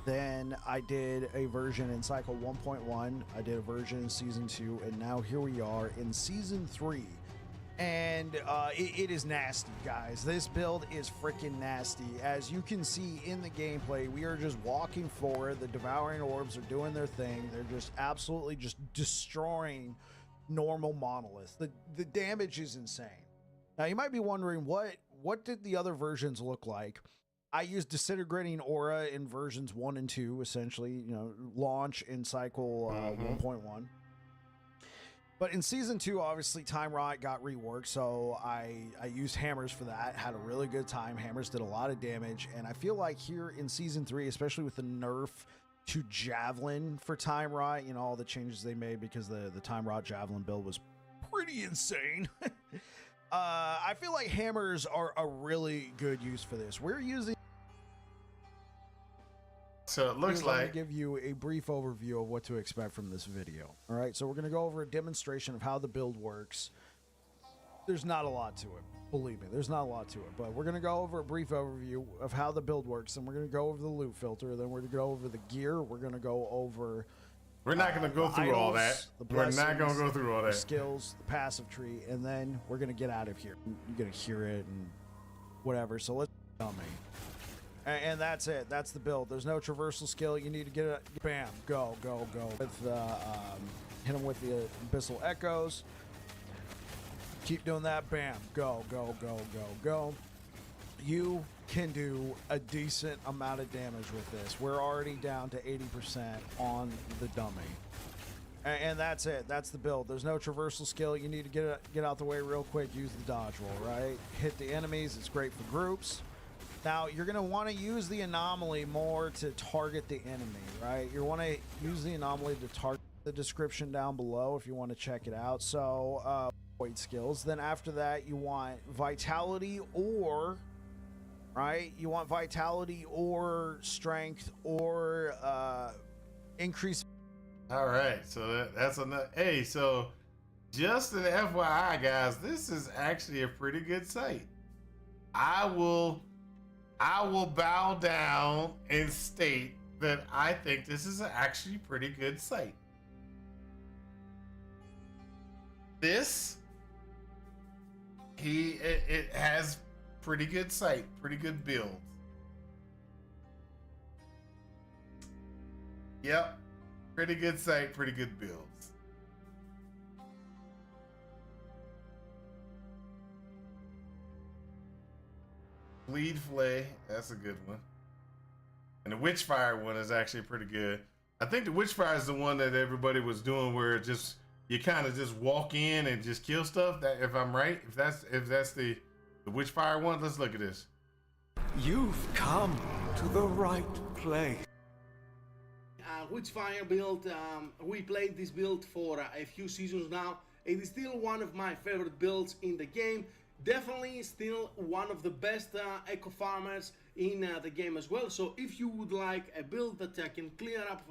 Speaker 6: Then I did a version in Cycle 1.1. I did a version in Season 2. And now here we are in Season 3. And it is nasty, guys. This build is freaking nasty. As you can see in the gameplay, we are just walking forward. The Devouring Orbs are doing their thing. They're just absolutely just destroying normal monoliths. The damage is insane. Now, you might be wondering, what did the other versions look like? I used Disintegrating Aura in versions 1 and 2, essentially, you know, launch in Cycle 1.1. But in Season 2, obviously, Time Rot got reworked, so I used hammers for that. Had a really good time. Hammers did a lot of damage, and I feel like here in Season 3, especially with the nerf to Javelin for Time Rot, you know, all the changes they made because the Time Rot Javelin build was pretty insane. I feel like hammers are a really good use for this. We're using...
Speaker 1: So it looks like,
Speaker 6: give you a brief overview of what to expect from this video. All right, so we're going to go over a demonstration of how the build works. There's not a lot to it. Believe me, there's not a lot to it, but we're going to go over a brief overview of how the build works, and we're going to go over the loot filter, then we're going to go over the gear, we're going to go over...
Speaker 1: We're not going to go through all that. We're not going to go through all that.
Speaker 6: The skills, the passive tree, and then we're going to get out of here. You're going to hear it and whatever, so let's tell me. And that's it. That's the build. There's no traversal skill. You need to get it. Bam. Go, go, go. With hit him with the Abyssal Echoes. Keep doing that. Bam. Go, go, go, go, go. You can do a decent amount of damage with this. We're already down to 80% on the dummy. And that's it. That's the build. There's no traversal skill. You need to get out the way real quick. Use the dodge roll, right? Hit the enemies. It's great for groups. Now, you're going to want to use the anomaly more to target the enemy, right? You want to use the anomaly to target the description down below if you want to check it out. So, void skills. Then after that, you want vitality or, right? You want vitality or strength or increase.
Speaker 1: All right, so that's enough. Hey, so just an FYI, guys, this is actually a pretty good site. I will bow down and state that I think this is actually pretty good site. This, it has pretty good site, pretty good builds. Yep, pretty good site, pretty good builds. Bleed Flay, that's a good one. And the Witchfire one is actually pretty good. I think the Witchfire is the one that everybody was doing where it just you kind of just walk in and just kill stuff. That if I'm right, if that's the Witchfire one, let's look at this.
Speaker 7: You've come to the right place.
Speaker 8: Witchfire build, we played this build for a few seasons now. It is still one of my favorite builds in the game. Definitely still one of the best eco farmers in the game as well. So if you would like a build that can clear up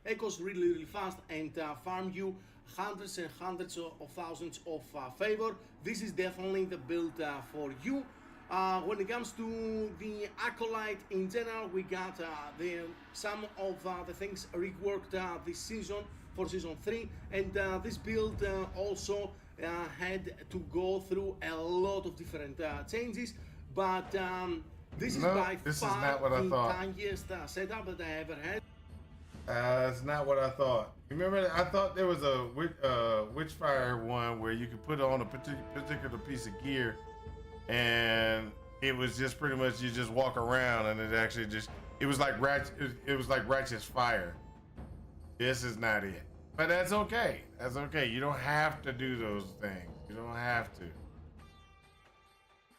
Speaker 8: echoes really fast and farm you hundreds and hundreds of thousands of favor, this is definitely the build for you. When it comes to the Acolyte in general, we got some of the things reworked this season for season 3, and this build also had to go through a lot of different changes, but this is by far the tiniest setup that I ever had.
Speaker 1: That's not what I thought. Remember, I thought there was a Witchfire one where you could put on a particular piece of gear, and it was just pretty much you just walk around, and it actually just it was like righteous fire. This is not it, but that's okay. That's okay. You don't have to do those things. You don't have to.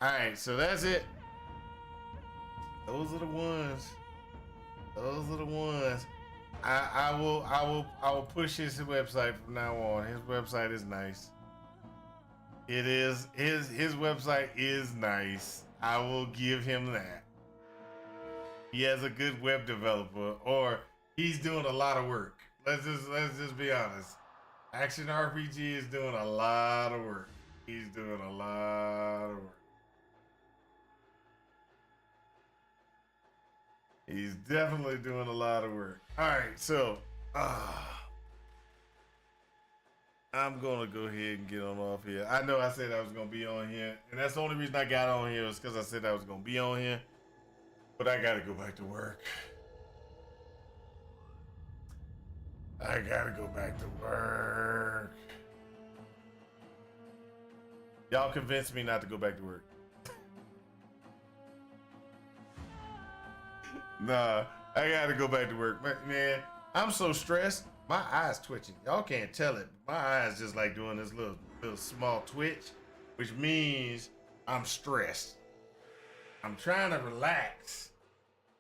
Speaker 1: All right, so that's it. Those are the ones. Those are the ones. I will push his website from now on. His website is nice. It is his website is nice. I will give him that. He has a good web developer, or he's doing a lot of work. Let's just be honest. Action RPG is doing a lot of work. He's doing a lot of work. He's definitely doing a lot of work. All right, so I'm gonna go ahead and get on off here. I know I said I was gonna be on here, and that's the only reason I got on here was because I said I was gonna be on here. But I gotta go back to work. I gotta go back to work. Y'all convinced me not to go back to work. Nah, I gotta go back to work. Man, I'm so stressed. My eyes twitching. Y'all can't tell it. My eyes just like doing this little small twitch, which means I'm stressed. I'm trying to relax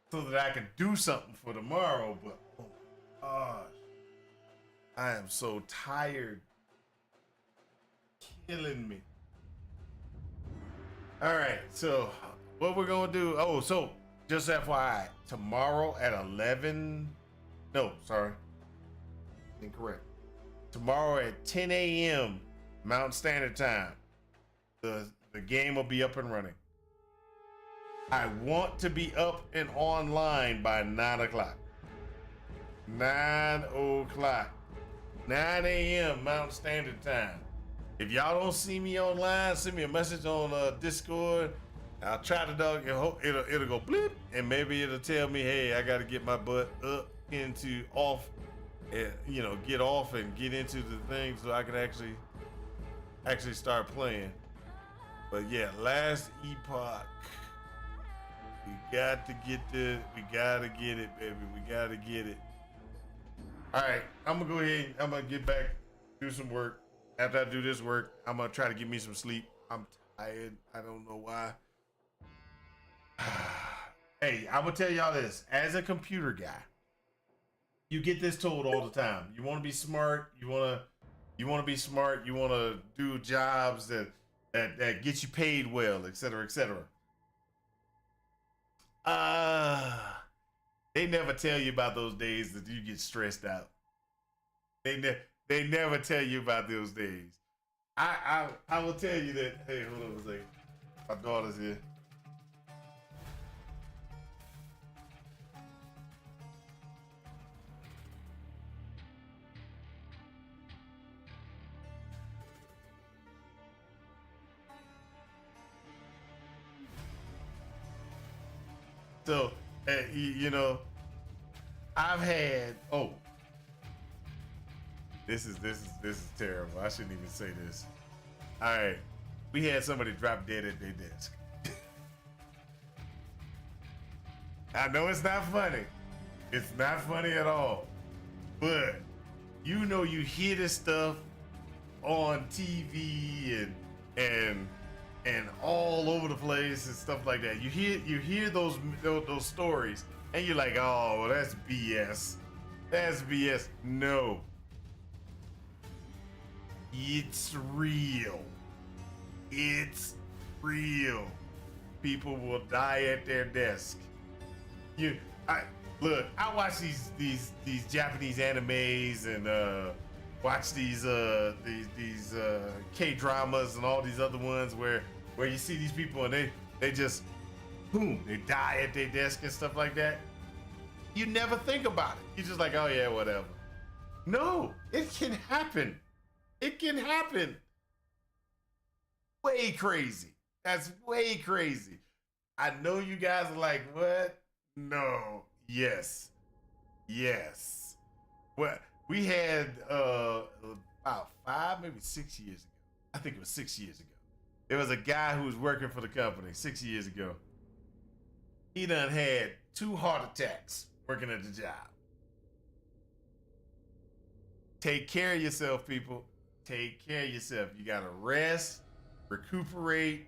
Speaker 1: so that I can do something for tomorrow, but oh my gosh, I am so tired. Killing me. All right, so what we're gonna do? Oh, so just FYI, tomorrow at 11. No, sorry, incorrect. Tomorrow at 10 a.m. Mountain Standard Time, the game will be up and running. I want to be up and online by 9 o'clock. 9 o'clock. 9 a.m. Mountain Standard Time. If y'all don't see me online, send me a message on Discord. I'll try to dog. It'll go blip, and maybe it'll tell me, hey, I got to get my butt up into off, and get off and get into the thing so I can actually start playing. But yeah, last Epoch. We got to get this. We got to get it, baby. We got to get it. All right, I'm gonna go ahead. I'm gonna get back, do some work. After I do this work, I'm gonna try to get me some sleep. I'm tired. I don't know why. Hey, I'm gonna tell y'all this. As a computer guy, you get this told all the time. You want to be smart. You want to be smart. You want to do jobs that get you paid well, etc., etc. They never tell you about those days that you get stressed out. They never tell you about those days. I will tell you that. Hey, hold on a second. My daughter's here. So, you know, I've had. Oh, this is terrible. I shouldn't even say this. All right, we had somebody drop dead at their desk. I know it's not funny. It's not funny at all. But you know, you hear this stuff on TV and all over the place and stuff like that. You hear those stories and you're like, oh, well, that's BS. That's BS. No. It's real. It's real. People will die at their desk. I watch these Japanese animes and watch these K-dramas and all these other ones where you see these people and they just boom, they die at their desk and stuff like that. You never think about it. You're just like, oh yeah, whatever. No, it can happen. It can happen. Way crazy. That's way crazy. I know you guys are like, what? No. Yes. Yes. Well, we had about 5, maybe 6 years ago. I think it was 6 years ago. There was a guy who was working for the company 6 years ago. He done had 2 heart attacks working at the job. Take care of yourself, people. Take care of yourself. You gotta rest, recuperate.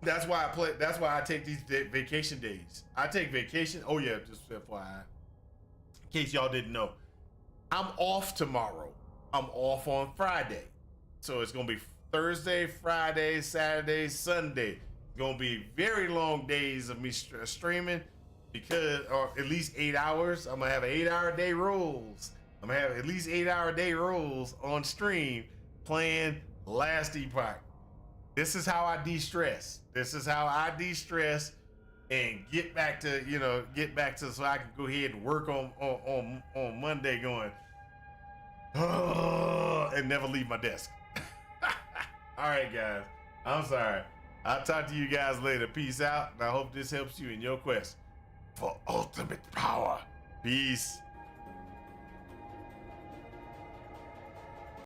Speaker 1: That's why I take these vacation days. I take vacation. Oh yeah, just FYI. In case y'all didn't know, I'm off tomorrow. I'm off on Friday. So it's gonna be Thursday, Friday, Saturday, Sunday. It's gonna be very long days of me streaming or at least 8 hours. I'm gonna have 8-hour day rolls. I'm gonna have at least 8-hour day rolls on stream playing Last Epoch. This is how I de-stress. This is how I de-stress and get back to so I can go ahead and work on Monday going, oh, and never leave my desk. All right, guys. I'm sorry. I'll talk to you guys later. Peace out. And I hope this helps you in your quest for ultimate power. Peace.